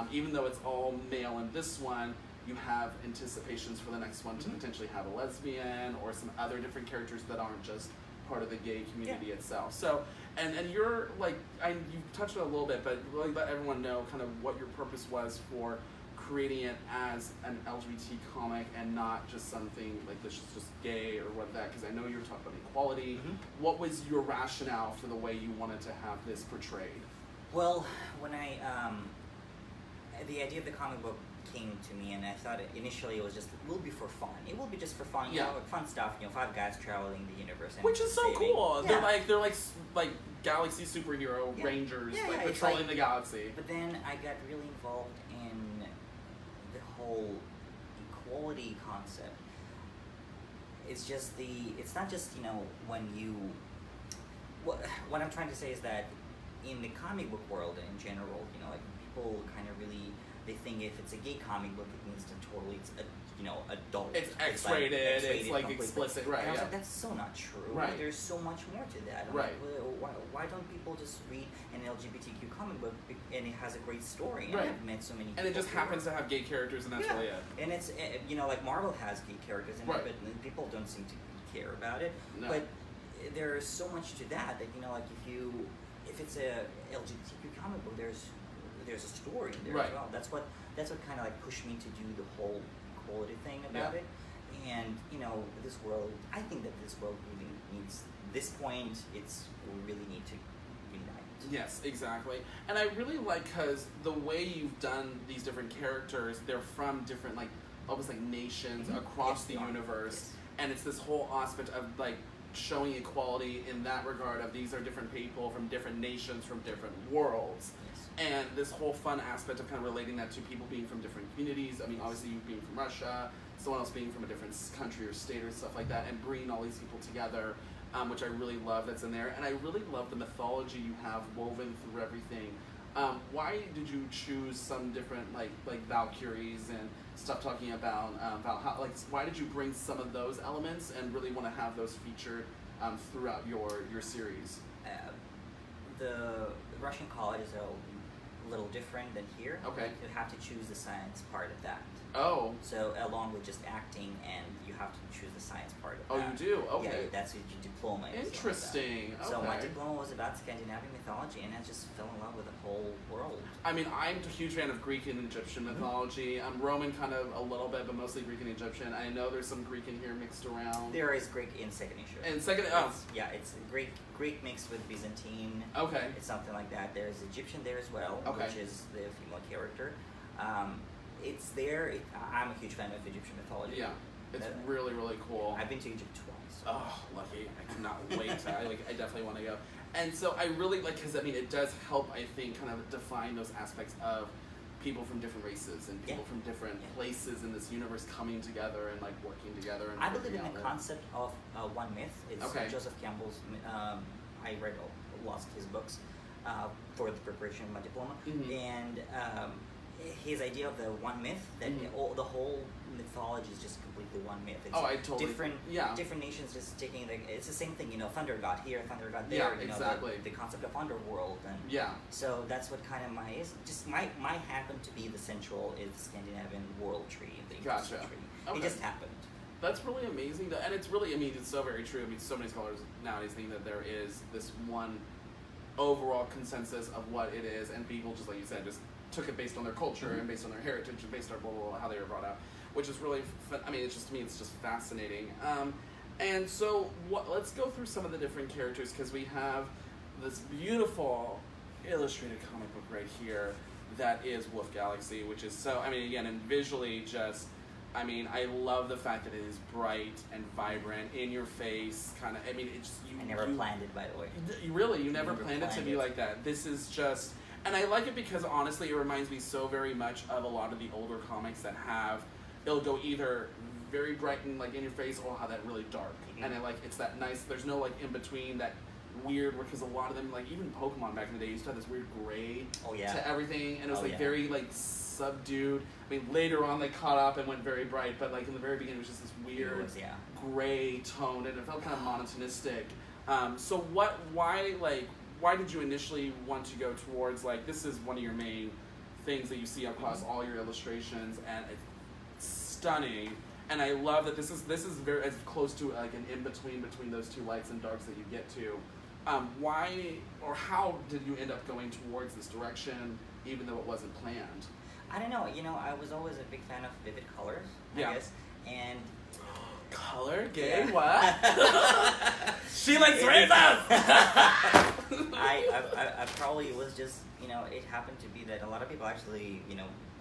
even though it's all male in this one, you have anticipations for the next one to potentially have a lesbian or some other different characters that aren't just part of the gay community itself. So, and you're like, you touched on it a little bit, but really let everyone know kind of what your purpose was for creating it as an LGBT comic and not just something like this is just gay or what that, because I know you were talking about equality. What was your rationale for the way you wanted to have this portrayed? Well, when the idea of the comic book came to me, and I thought initially it was just, it will be for fun. It will be just for fun, you know, like fun stuff, you know, 5 guys traveling the universe. And which is so cool. Yeah. They're like galaxy superhero rangers, patrolling the galaxy. But then I got really involved in the whole equality concept. It's just it's not just, you know, when you, what I'm trying to say is that in the comic book world in general, you know, like people kind of really they think if it's a gay comic book, it means to totally it's adult. It's X-rated. It's like completely. explicit, right? And I was Yeah. like, that's so not true. Right. There's so much more to that. I'm Right. like, well, why don't people just read an LGBTQ comic book and it has a great story? And Right. I've met so many. And it people just who happens are- to have gay characters, and that's yeah. really it. And it's like Marvel has gay characters in Right. it, but people don't seem to care about it. No. But there's so much to that like if it's a LGBTQ comic book, there's a story there Right. as well. That's what kind of like pushed me to do the whole equality thing about Yeah. it. And this world, I think that this world really needs this point. We really need to unite. Yes, exactly. And I really like because the way you've done these different characters, they're from different almost like nations across Yes, the they are. universe, Yes. and it's this whole aspect of showing equality in that regard of these are different people from different nations from different worlds. Yes. And this whole fun aspect of kind of relating that to people being from different communities. I mean, obviously you being from Russia, someone else being from a different country or state or stuff like that, and bringing all these people together, which I really love that's in there. And I really love the mythology you have woven through everything. Why did you choose some different like Valkyries and stuff talking about Valhalla? Why did you bring some of those elements and really want to have those featured throughout your series? The Russian college is a little different than here. Okay. You have to choose the science part of that. Oh. So along with just acting, and you have to choose the science part of Oh, that. you do? Okay. Yeah, that's what your diploma is. Interesting. So my Okay. diploma was about Scandinavian mythology, and I just fell in love with the whole world. I mean, I'm a huge fan of Greek and Egyptian mythology. I'm Roman kind of a little bit, but mostly Greek and Egyptian. I know there's some Greek in here mixed around. There is Greek in second issue. And second, It's Greek mixed with Byzantine. okay. It's something like that. There's Egyptian there as well, Okay. which is the female character. It's there. I'm a huge fan of Egyptian mythology. Yeah, it's really, really cool. I've been to Egypt twice. Oh, lucky. I cannot wait. I definitely want to go. And so I really because it does help, I think, kind of define those aspects of people from different races and people from different places in this universe coming together and working together. And I believe in working the out concept of one myth. It's Okay. Joseph Campbell's. I read lots of his books for the preparation of my diploma, Mhm. and his idea of the one myth that the whole mythology is just completely one myth. It's I totally different nations just taking it's the same thing. Thunder god here, thunder god Yeah, there. exactly. The concept of underworld, and Yeah. so that's what kind of my happened to be the central is Scandinavian world tree, the Gotcha. tree. Okay. It just happened. That's really amazing, though. And it's really, it's so very true. So many scholars nowadays think that there is this one overall consensus of what it is, and people, just like you said, just took it based on their culture and based on their heritage and based on blah, blah, blah, how they were brought up, which is really, it's just, to me, it's just fascinating. And so let's go through some of the different characters, because we have this beautiful illustrated comic book right here that is Woof Galaxy, which is so, again, and visually just, I love the fact that it is bright and vibrant, in your face, kind of, it's just, I never planned it, by the way. You never planned it to be like that. This is just, and I like it because honestly it reminds me so very much of a lot of the older comics that it'll go either very bright and in your face, or how that really dark. Mm-hmm. And it's that nice, there's no in between, that weird, because a lot of them, even Pokemon back in the day used to have this weird gray to everything, and it was very subdued. Later on they caught up and went very bright, but in the very beginning it was just this weird gray tone, and it felt kind of monotonistic. So why did you initially want to go towards this is one of your main things that you see across all your illustrations, and it's stunning, and I love that this is very as close to an in-between those two lights and darks that you get to. Why or how did you end up going towards this direction, even though it wasn't planned? I don't know. I was always a big fan of vivid colors, I guess. And color? Gay? What? She likes rainbows! I probably was just, it happened to be that a lot of people actually,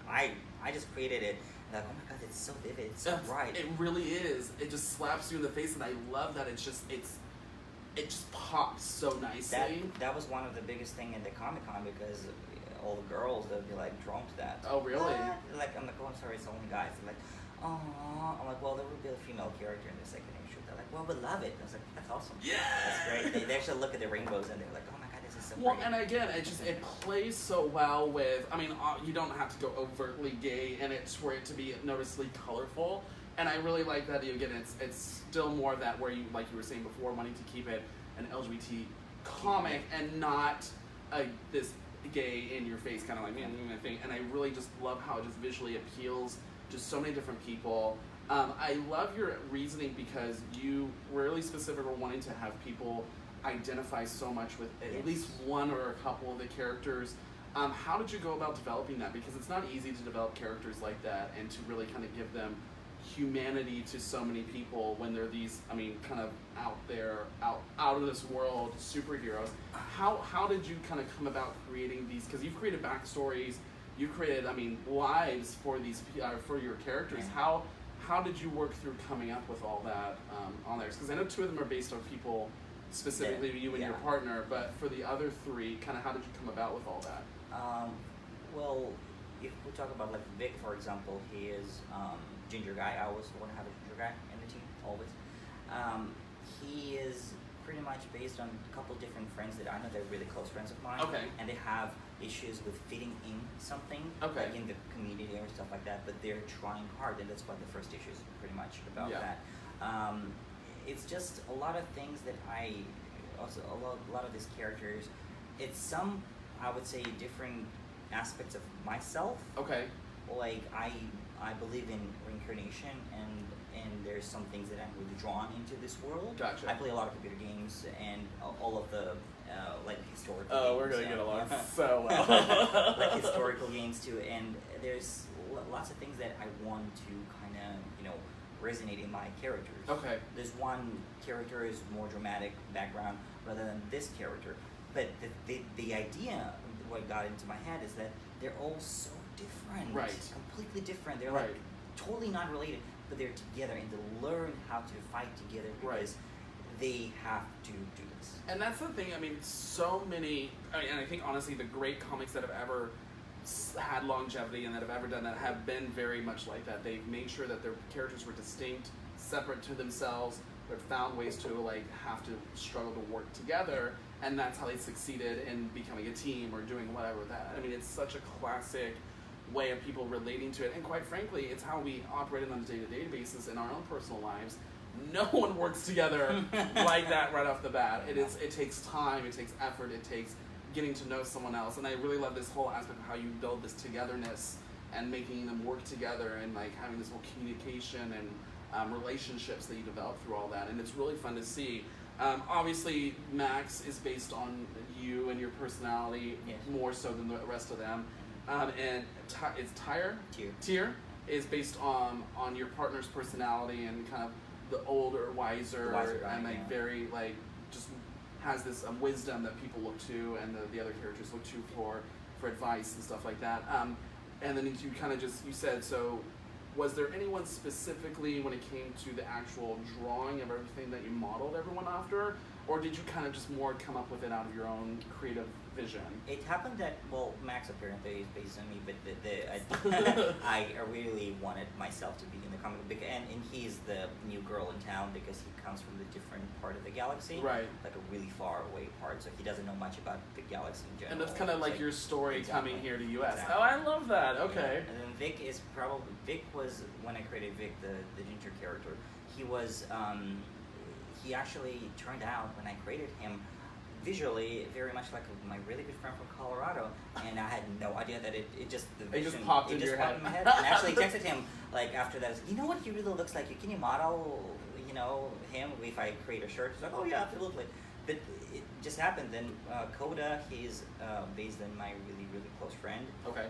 I just created it. Like, oh my god, it's so vivid, it's so bright. It really is. It just slaps you in the face, and I love that. It just pops so nicely. That was one of the biggest thing in the Comic-Con, because all the girls, they'd be drawn to that. Oh, really? What? I'm like, oh, I'm sorry, it's only guys. They're like, oh, I'm like, well, there will be a female character in the second issue. They're like, well, we love it. I was like, that's awesome. Yeah. That's great. They actually look at the rainbows and they're like, oh my god, this is so Well, great. and again, it plays so well with. I mean, you don't have to go overtly gay, and it's for it to be noticeably colorful. And I really like that. Again, it's still more of that where you, like you were saying before, wanting to keep it an LGBT comic and not this gay in your face kind of like thing. And I really just love how it just visually appeals to so many different people. I love your reasoning because you were really specific or wanting to have people identify so much with at least one or a couple of the characters. How did you go about developing that? Because it's not easy to develop characters like that and to really kind of give them humanity to so many people when they're these, I mean, kind of out there, out of this world superheroes. How did you kind of come about creating these? Because you've created backstories, you created, I mean, lives for these for your characters. How did you work through coming up with all that on there? Because I know 2 of them are based on people, specifically you and your partner, but for the other 3, kind of how did you come about with all that? Well, if we talk about like Vic, for example, he is ginger guy. I always want to have a ginger guy in the team, always. He is pretty much based on a couple different friends that I know they're really close friends of mine. Okay. And they have issues with fitting in something, like in the community or stuff like that, but they're trying hard, and that's what the first issue is pretty much about that. It's just a lot of things that a lot of these characters, it's some, I would say, different aspects of myself. Okay. Like I believe in reincarnation, and there's some things that I'm really drawn into this world. Gotcha. I play a lot of computer games and all of the like historical games. Oh, we're gonna get along so well. Like historical games too, and there's lots of things that I want to kind of, resonate in my characters. Okay. There's one character is more dramatic background rather than this character, but the idea, what got into my head, is that they're all so different. Right. Completely different. They're like totally not related, but they're together, and they learn how to fight together because they have to do this. And that's the thing, I mean, so many, and I think honestly the great comics that have ever had longevity and that have ever done that have been very much like that. They've made sure that their characters were distinct, separate to themselves, but found ways to like have to struggle to work together, and that's how they succeeded in becoming a team or doing whatever that. I mean, it's such a classic way of people relating to it, and quite frankly, it's how we operate on a day-to-day basis in our own personal lives. No one works together like that right off the bat. It takes time, it takes effort, it takes getting to know someone else, and I really love this whole aspect of how you build this togetherness and making them work together and like having this whole communication and relationships that you develop through all that, and it's really fun to see. Obviously, Max is based on you and your personality more so than the rest of them, and it's Tyr is based on your partner's personality and kind of the older, wiser guy, and like very like just has this wisdom that people look to, and the other characters look to for advice and stuff like that. And then you kind of you said, so was there anyone specifically when it came to the actual drawing of everything that you modeled everyone after, or did you kind of just more come up with it out of your own creative vision? It happened that, well, Max apparently is based on me, but I really wanted myself to be in the comic book, and he's the new girl in town because he comes from the different part of the galaxy, right? Like a really far away part, so he doesn't know much about the galaxy in general. And that's kind of like your story coming here to US. Exactly. Oh, I love that. Okay. Yeah. And then Vic was, when I created Vic, the ginger character, he was, he actually turned out, when I created him, visually very much like my really good friend from Colorado, and I had no idea that it just popped in your head. In my head. And I actually texted him like after that, you know what he really looks like? Can you model, him if I create a shirt? He's like, oh yeah, absolutely. But it just happened. Then Coda, he's based on my really, really close friend. Okay.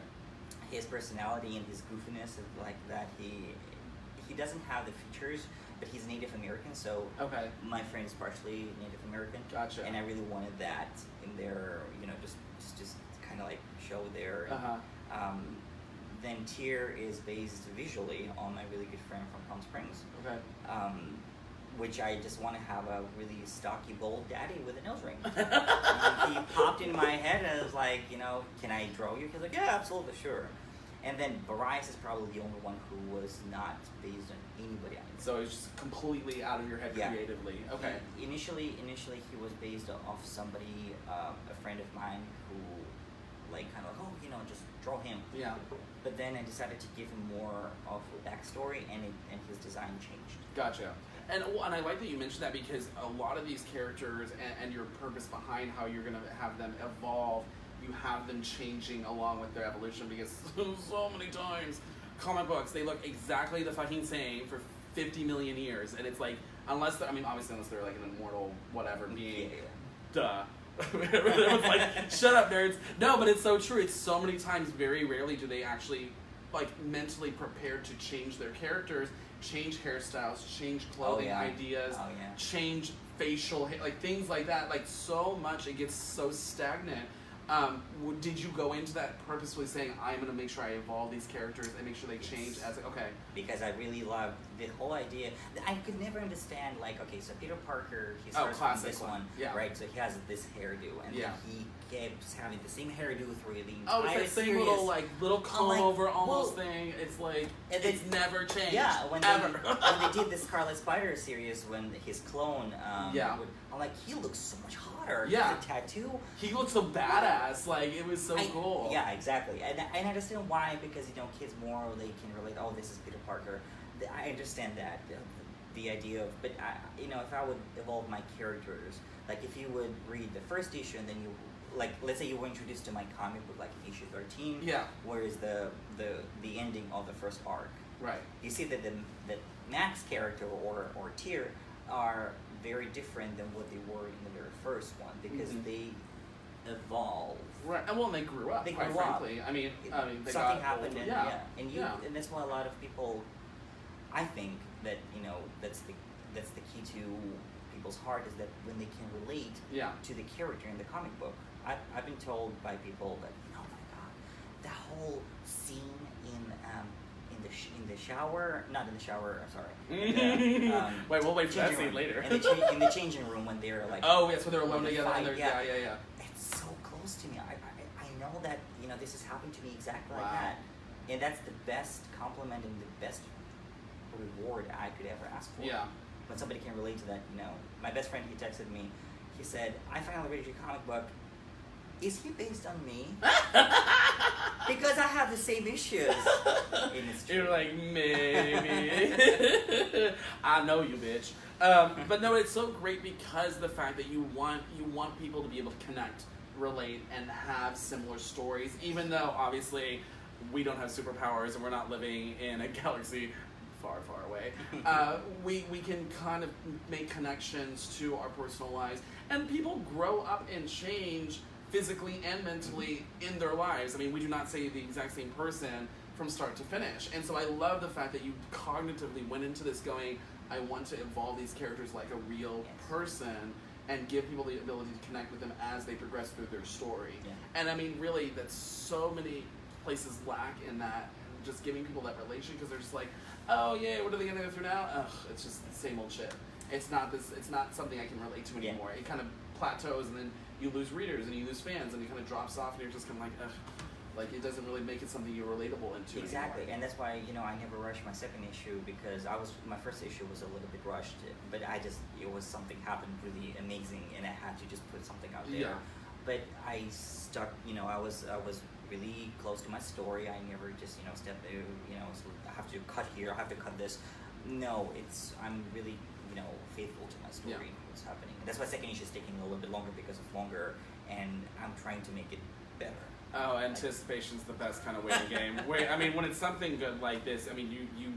His personality and his goofiness is like that. He doesn't have the features, but he's Native American, so my friend is partially Native American. Gotcha. And I really wanted that in there, just kind of like show there. Then Tyr is based visually on my really good friend from Palm Springs. Okay. Which I just want to have a really stocky, bold daddy with a nose ring. And he popped in my head and I was like, can I draw you? He's like, yeah, absolutely, sure. And then Barais is probably the only one who was not based on anybody else. So it's just completely out of your head creatively. Okay. Initially he was based off somebody, a friend of mine who, like, kind of like, just draw him. Yeah. But then I decided to give him more of a backstory, and his design changed. Gotcha. And I like that you mentioned that, because a lot of these characters and your purpose behind how you're going to have them evolve, you have them changing along with their evolution, because so many times comic books, they look exactly the fucking same for 50 million years, and it's like, obviously unless they're like an immortal whatever being, duh. Everyone's like, shut up, nerds. No, but it's so true. It's so many times, very rarely do they actually like mentally prepare to change their characters, change hairstyles, change clothing ideas, change facial hair, like things like that. Like, so much, it gets so stagnant. Did you go into that purposefully saying, I'm going to make sure I evolve these characters and make sure they change as okay? Because I really love the whole idea. I could never understand, like, okay, so Peter Parker, he starts from this one, right? So he has this hairdo, and then he keeps having the same hairdo through the entire it's that same little comb over almost thing. It's like, it's never changed. Yeah, when they did the Scarlet Spider series, when his clone, I'm like, he looks so much hotter. Yeah. He has a tattoo. He looks so badass. Like, it was so cool. Yeah, exactly. And I understand why, because, kids more, they can relate, oh, this is Peter Parker. I understand that, the idea of, but, if I would evolve my characters, like, if you would read the first issue, and then you, like, let's say you were introduced to my comic book, like, in issue 13, where is the ending of the first arc. Right. You see that the Max character or Tyr are very different than what they were in the very first one, because they evolve. Right, and they grew up. They quite grew up. frankly. I mean, they something got happened, old. And that's why a lot of people, I think that that's the key to people's heart, is that when they can relate to the character in the comic book. I've been told by people that, oh my god, that whole scene in the shower, not in the shower, I'm sorry. Wait, we'll wait for that scene later. In the changing room, when they're like, oh yes, when they're alone together. It's so close to me. I know that this has happened to me exactly like that, and that's the best compliment and the best reward I could ever ask for. Yeah. When somebody can relate to that, my best friend, he texted me. He said, "I finally read your comic book. Is he based on me?" Because I have the same issues. You're like, maybe. I know you, bitch. But no, it's so great, because the fact that you want people to be able to connect, relate, and have similar stories, even though obviously we don't have superpowers and we're not living in a galaxy far, far away. We can kind of make connections to our personal lives, and people grow up and change physically and mentally in their lives. I mean, we do not say the exact same person from start to finish. And so I love the fact that you cognitively went into this going, I want to evolve these characters like a real person, and give people the ability to connect with them as they progress through their story. Yeah. And I mean, really, that so many places lack in that, just giving people that relation, because they're just like, oh yeah, what are they gonna go through now? Ugh, it's just the same old shit. It's not something I can relate to anymore. It kind of plateaus, and then you lose readers and you lose fans, and it kind of drops off, and you're just kind of like, ugh. Like, it doesn't really make it something you're relatable into Exactly, anymore. And that's why, I never rushed my second issue, because my first issue was a little bit rushed, but it was something happened really amazing, and I had to just put something out there. Yeah. But I stuck, I was really close to my story. I never just, stepped there, so I have to cut here, I have to cut this. No, I'm really, faithful to my story and what's happening. And that's why second issue is taking a little bit longer, because of longer, and I'm trying to make it better. Oh, anticipation's the best kind of way to game. I mean, when it's something good like this, I mean, you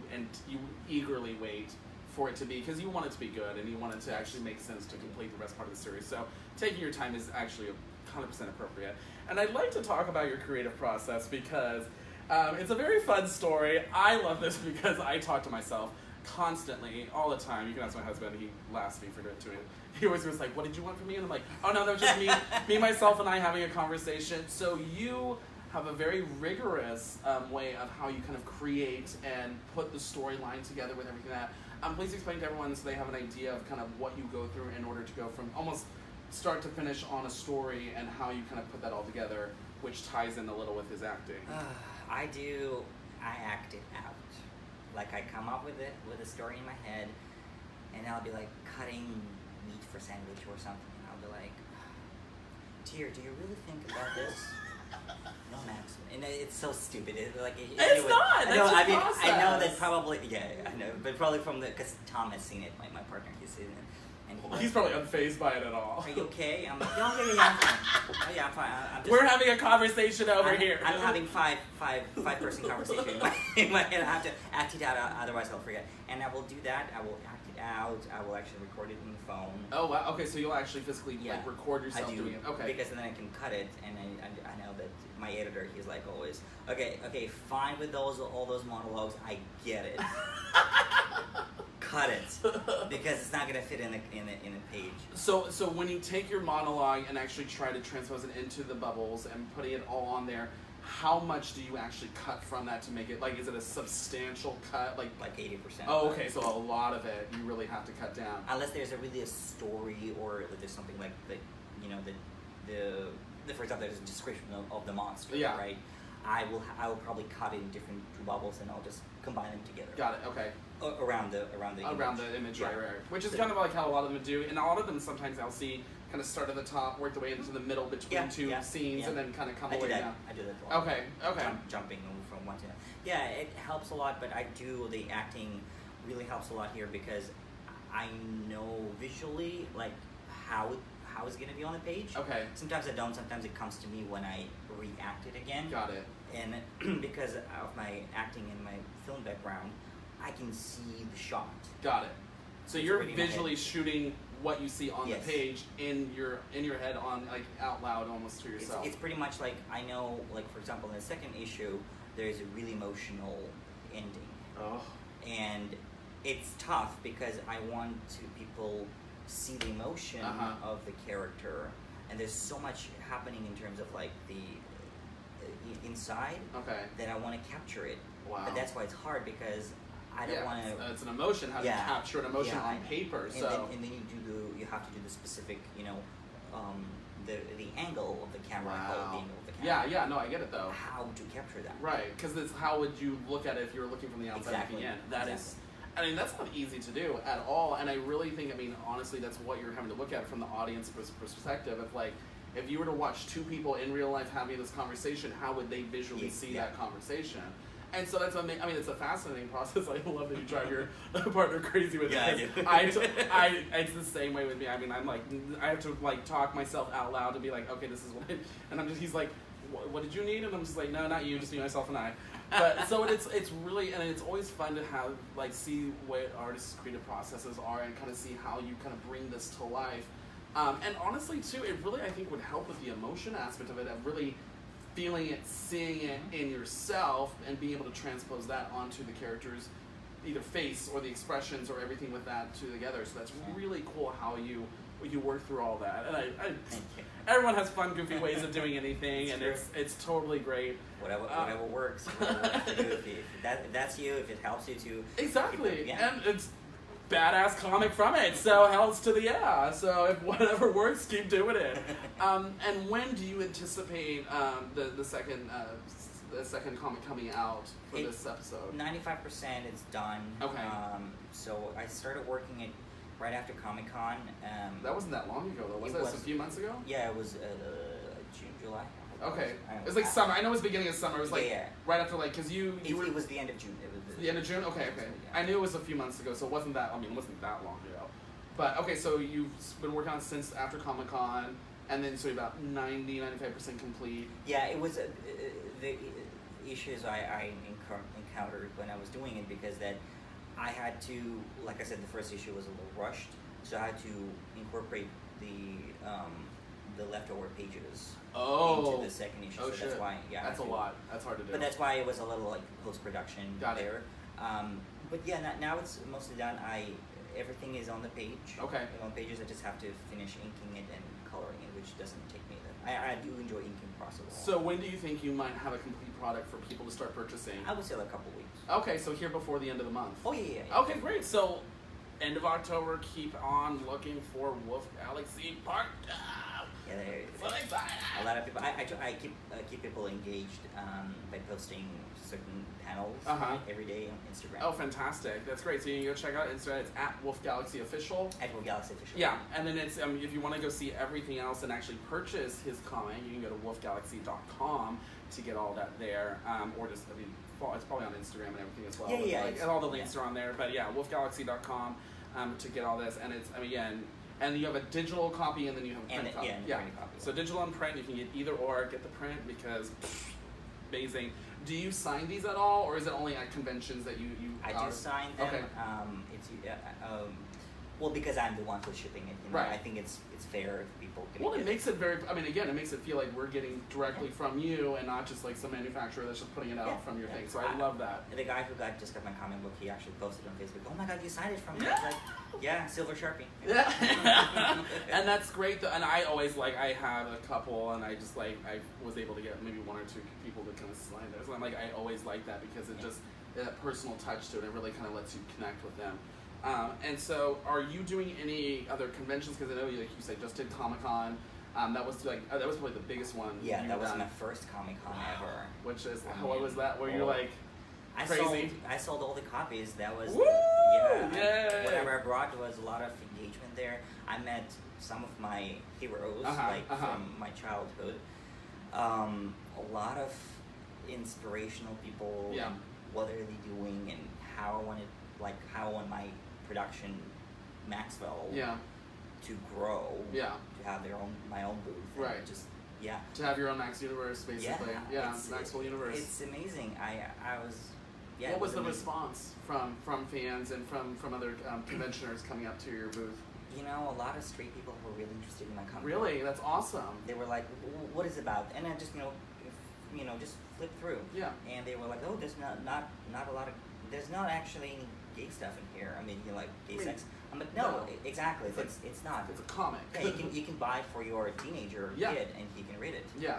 eagerly wait for it to be, because you want it to be good, and you want it to actually make sense to complete the rest part of the series. So taking your time is actually 100% appropriate. And I'd like to talk about your creative process, because it's a very fun story. I love this because I talk to myself constantly, all the time. You can ask my husband, he laughs at me for doing it. He always was like, what did you want from me? And I'm like, oh no, that was just me, myself, and I having a conversation. So you have a very rigorous way of how you kind of create and put the storyline together with everything that. Please explain to everyone, so they have an idea of kind of what you go through in order to go from almost start to finish on a story, and how you kind of put that all together, which ties in a little with his acting. I act it out. Like I come up with a story in my head, and I'll be like cutting meat for sandwich or something, and I'll be like, Tyr, do you really think about this? No, Max. And it's so stupid. It's not. That's your process. I know that probably. Yeah, I know, but probably because Tom has seen it. My partner, he's seen it. And He's probably unfazed by it at all. Are you okay? I'm like, yeah, I'm fine. Oh yeah, I'm fine. I'm just, We're having a conversation over here. I'm having five-person conversation in my head. I have to act it out, otherwise I'll forget. And I will do that. I will act it out. I will actually record it on the phone. Oh wow. Okay, so you'll actually physically like record yourself doing it. Okay. Because then I can cut it, and I know that my editor, he's like always, okay, fine with all those monologues. I get it. Cut it, because it's not gonna fit in a page. So when you take your monologue and actually try to transpose it into the bubbles and putting it all on there, how much do you actually cut from that to make it, like, is it a substantial cut, like 80%? Oh, okay, so a lot of it you really have to cut down. Unless there's really a story, or there's something like the for example, there's a description of the monster, right? I will probably cut it in different bubbles, and I'll just combine them together. Got it. Okay. Around the image, right. Which is kind of like how a lot of them do, and a lot of them sometimes I'll see kind of start at the top, work the way into the middle between two scenes, and then kind of come away down. I do that a lot. Okay. Jumping from one to another. Yeah, it helps a lot, but the acting really helps a lot here because I know visually like how it's gonna be on the page. Okay. Sometimes I don't. Sometimes it comes to me when I react it again. Got it. And because of my acting and my film background, I can see the shot. Got it. So you're visually shooting what you see on the page in your head, on like out loud almost to yourself. It's pretty much like, I know, like for example, in the second issue, there's a really emotional ending. Oh. And it's tough because I want people see the emotion of the character, and there's so much happening in terms of like the inside that I want to capture it. Wow. But that's why it's hard, because I don't want to. It's an emotion. How do you capture an emotion on paper? And then you have to do the specific, the angle of the camera. Wow. The angle of the camera. Yeah. No, I get it though. How to capture that? Right, because how would you look at it if you were looking from the outside looking in? That's not easy to do at all. And I really think, honestly, that's what you're having to look at from the audience perspective. Of like, if you were to watch two people in real life having this conversation, how would they visually see that conversation? And so that's it's a fascinating process. I love that you drive your partner crazy with it. It's the same way with me. I'm like, I have to like talk myself out loud to be like, okay, this is what and he's like, what did you need? And I'm just like, no, not you, just me, myself, and I. But so it's really, and it's always fun to have like see what artists' creative processes are and kind of see how you kind of bring this to life. And honestly too, it really I think would help with the emotion aspect of it, of really feeling it, seeing it in yourself, and being able to transpose that onto the character's either face or the expressions or everything with that together. So that's really cool how you work through all that. And everyone has fun, goofy ways of doing anything, and it's totally great. Whatever works. If that's you, if it helps you to exactly, and it's badass comic from it, so hells to the so if whatever works, keep doing it. And when do you anticipate the second comic coming out for this episode? 95% is done. Okay. So I started working it right after Comic-Con. That wasn't that long ago though, was it? A few months ago? Yeah, it was June, July. Okay. It was like summer. I know it was beginning of summer. It was like right after, like, because you were... It was the end of June. It was the end of June? Okay. I knew it was a few months ago, so it wasn't that, it wasn't that long ago. But, okay, so you've been working on it since after Comic-Con, and then so you're about 90-95% complete. Yeah, it was the issues I encountered when I was doing it, because that I had to, like I said, the first issue was a little rushed, so I had to incorporate the leftover pages into the second issue. Oh, so that's why, that's a lot. That's hard to do. But that's why it was a little like post-production there. But yeah, now it's mostly done. Everything is on the page. Okay. On pages, I just have to finish inking it and coloring it, which doesn't take me that. I do enjoy inking process. So when do you think you might have a complete product for people to start purchasing? I would say like a couple weeks. Okay, so here before the end of the month. Oh yeah. Okay, great. So end of October, keep on looking for Woof Galaxy Part 2. Yeah, So excited! a lot of people. I keep people engaged by posting certain panels every day on Instagram. Oh, fantastic! That's great. So you can go check out Instagram. It's at Woof Galaxy Official. At Woof Galaxy Official. Yeah, and then it's if you want to go see everything else and actually purchase his comic, you can go to woofgalaxy.com to get all that there, or just it's probably on Instagram and everything as well. Yeah. And all the links are on there. But yeah, woofgalaxy.com to get all this, and it's and you have a digital copy and then you have a print copy. Print copy. So digital and print, you can get either or. Get the print because amazing. Do you sign these at all, or is it only at conventions that you? I do sign them. Okay. Well, because I'm the one who's shipping it. Right. I think it's fair if people can. Well, it makes it very. I mean, again, it makes it feel like we're getting directly from you, and not just like some manufacturer that's just putting it out from your thing. So I love that. The guy who just got my comic book, he actually posted on Facebook. Oh my God, you signed it from me. I was like, yeah, silver Sharpie. Yeah. And that's great. And I always I have a couple, and I just I was able to get maybe one or two people to kind of sign those. And I always like that because it just that personal touch to it. It really kind of lets you connect with them. And so, are you doing any other conventions? Because I know, like you said, just did Comic-Con. That was probably the biggest one. Yeah, that was my first Comic-Con ever. Which is what was that? Where you're like crazy? I sold all the copies. That was Woo! Yay! Whatever I brought, there was a lot of engagement there. I met some of my heroes from my childhood. A lot of inspirational people. Yeah. And what are they doing and how I want my production Maxwell to grow, to have my own booth, right? To have your own Max Universe, basically, Maxwell Universe. It's amazing. I was. Yeah, what was the response from fans and from other conventioners coming up to your booth? A lot of straight people were really interested in my comic. Really, that's awesome. They were like, "What is it about?" And I just just flip through. Yeah. And they were like, "Oh, there's not a lot of. There's not actually any gay stuff in here. I mean, gay sex." I'm like, no, exactly. It's not. It's a comic. Yeah, you can buy it for your teenager kid, and he can read it. Yeah.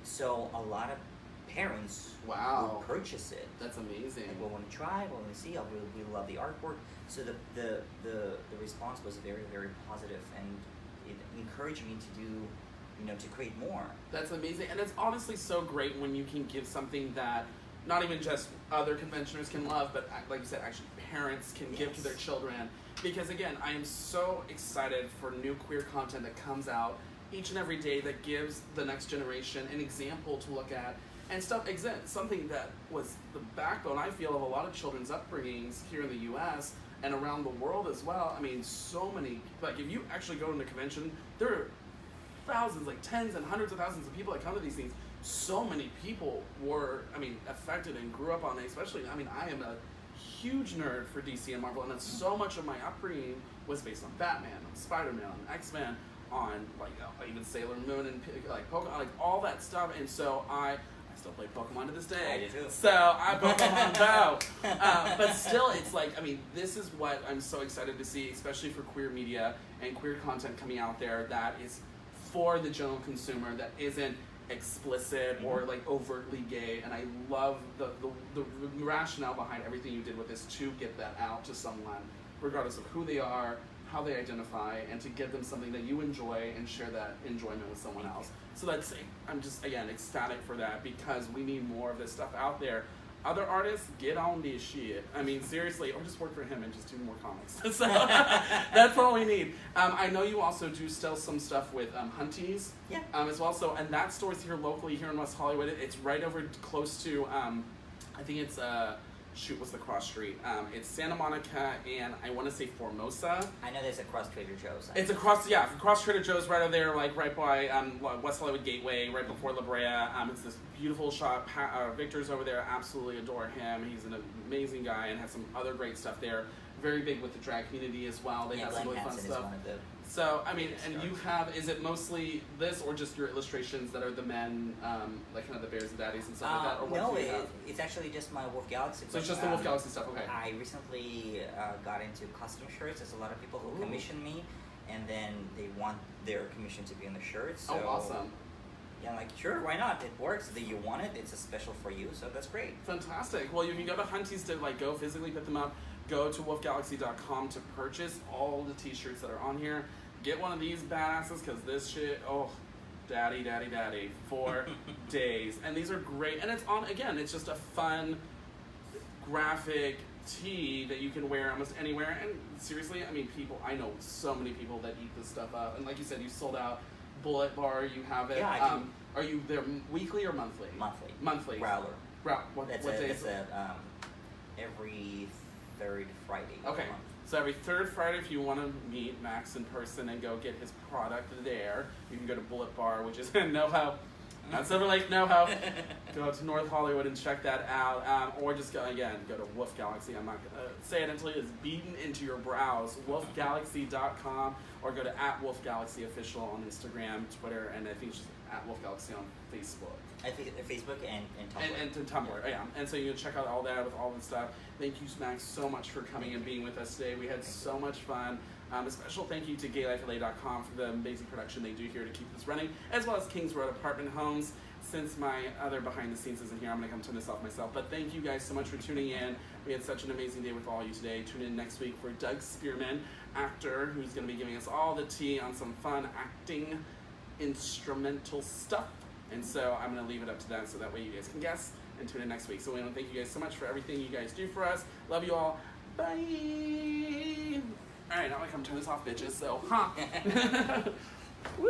So a lot of parents will purchase it. That's amazing. Like, we'll want to try. We'll want to see. We love the artwork. So the response was very, very positive, and it encouraged me to do, to create more. That's amazing, and it's honestly so great when you can give something that not even just other conventioners can love, but like you said, actually parents can give to their children. Because again, I am so excited for new queer content that comes out each and every day that gives the next generation an example to look at and stuff. Something that was the backbone, I feel, of a lot of children's upbringings here in the U.S. and around the world as well. I mean, so many, if you actually go to a convention, there are thousands, tens and hundreds of thousands of people that come to these things. So many people were, affected and grew up on it, especially, I am a huge nerd for DC and Marvel, and then so much of my upbringing was based on Batman, on Spider-Man, on X-Men, on, even Sailor Moon and, Pokemon, all that stuff, and so I still play Pokemon to this day. I do too. So, I Pokemon Go. But still, it's this is what I'm so excited to see, especially for queer media and queer content coming out there that is for the general consumer, that isn't explicit or overtly gay, and I love the rationale behind everything you did with this to get that out to someone, regardless of who they are, how they identify, and to give them something that you enjoy and share that enjoyment with someone else. So I'm just again ecstatic for that, because we need more of this stuff out there. Other artists, get on this shit. Seriously, or just work for him and just do more comics. So that's all we need. I know you also do still some stuff with Hunties as well. So, and that store's here locally here in West Hollywood. It's right over close to, I think it's what's the cross street? It's Santa Monica and I want to say Formosa. I know there's a cross Trader Joe's. It's cross Trader Joe's right over there, right by West Hollywood Gateway, right before La Brea. It's this beautiful shop. Victor's over there. Absolutely adore him. He's an amazing guy and has some other great stuff there. Very big with the drag community as well. They have some really fun stuff. So, and you have, is it mostly this or just your illustrations that are the men, kind of the bears and daddies and stuff like that? Or what do you have? It's actually just my Woof Galaxy. So it's just the Woof Galaxy stuff, okay. I recently got into custom shirts. There's a lot of people who commission me, and then they want their commission to be on the shirt. So, awesome. Yeah, sure, why not? It works. You want it. It's a special for you, so that's great. Fantastic. Well, you can go to Hunties to go physically pick them up. Go to woofgalaxy.com to purchase all the t-shirts that are on here. get one of these badasses because this shit, oh, daddy, for days. And these are great. And it's on, again, it's just a fun graphic tee that you can wear almost anywhere. And seriously, I mean, I know so many people that eat this stuff up. And like you said, you sold out Bullet Bar, you have it. Yeah, I do. Are you there weekly or monthly? Monthly. Monthly. Growler. What days? It's every third Friday of the Okay. month. So every third Friday, if you want to meet Max in person and go get his product there, you can go to Bullet Bar, which is in NoHo. Not Silver Lake, NoHo. Go to North Hollywood and check that out. Or just go to Woof Galaxy. I'm not going to say it until it's beaten into your brows. WoofGalaxy.com, or go to @WoofGalaxyOfficial on Instagram, Twitter, and I think it's just @WoofGalaxy on Facebook. I think Facebook and Tumblr. And to Tumblr, yeah. And so you can check out all that with all the stuff. Thank you, Max, so much for coming and being with us today. We had so much fun. A special thank you to GayLifeLA.com for the amazing production they do here to keep this running, as well as Kings Road Apartment Homes. Since my other behind the scenes isn't here, I'm going to come turn this off myself. But thank you guys so much for tuning in. We had such an amazing day with all of you today. Tune in next week for Doug Spearman, actor, who's going to be giving us all the tea on some fun acting instrumental stuff. And so I'm going to leave it up to that so that way you guys can guess and tune in next week. So we want to thank you guys so much for everything you guys do for us. Love you all. Bye. All right, now I'm going to come turn this off, bitches. So, Woo.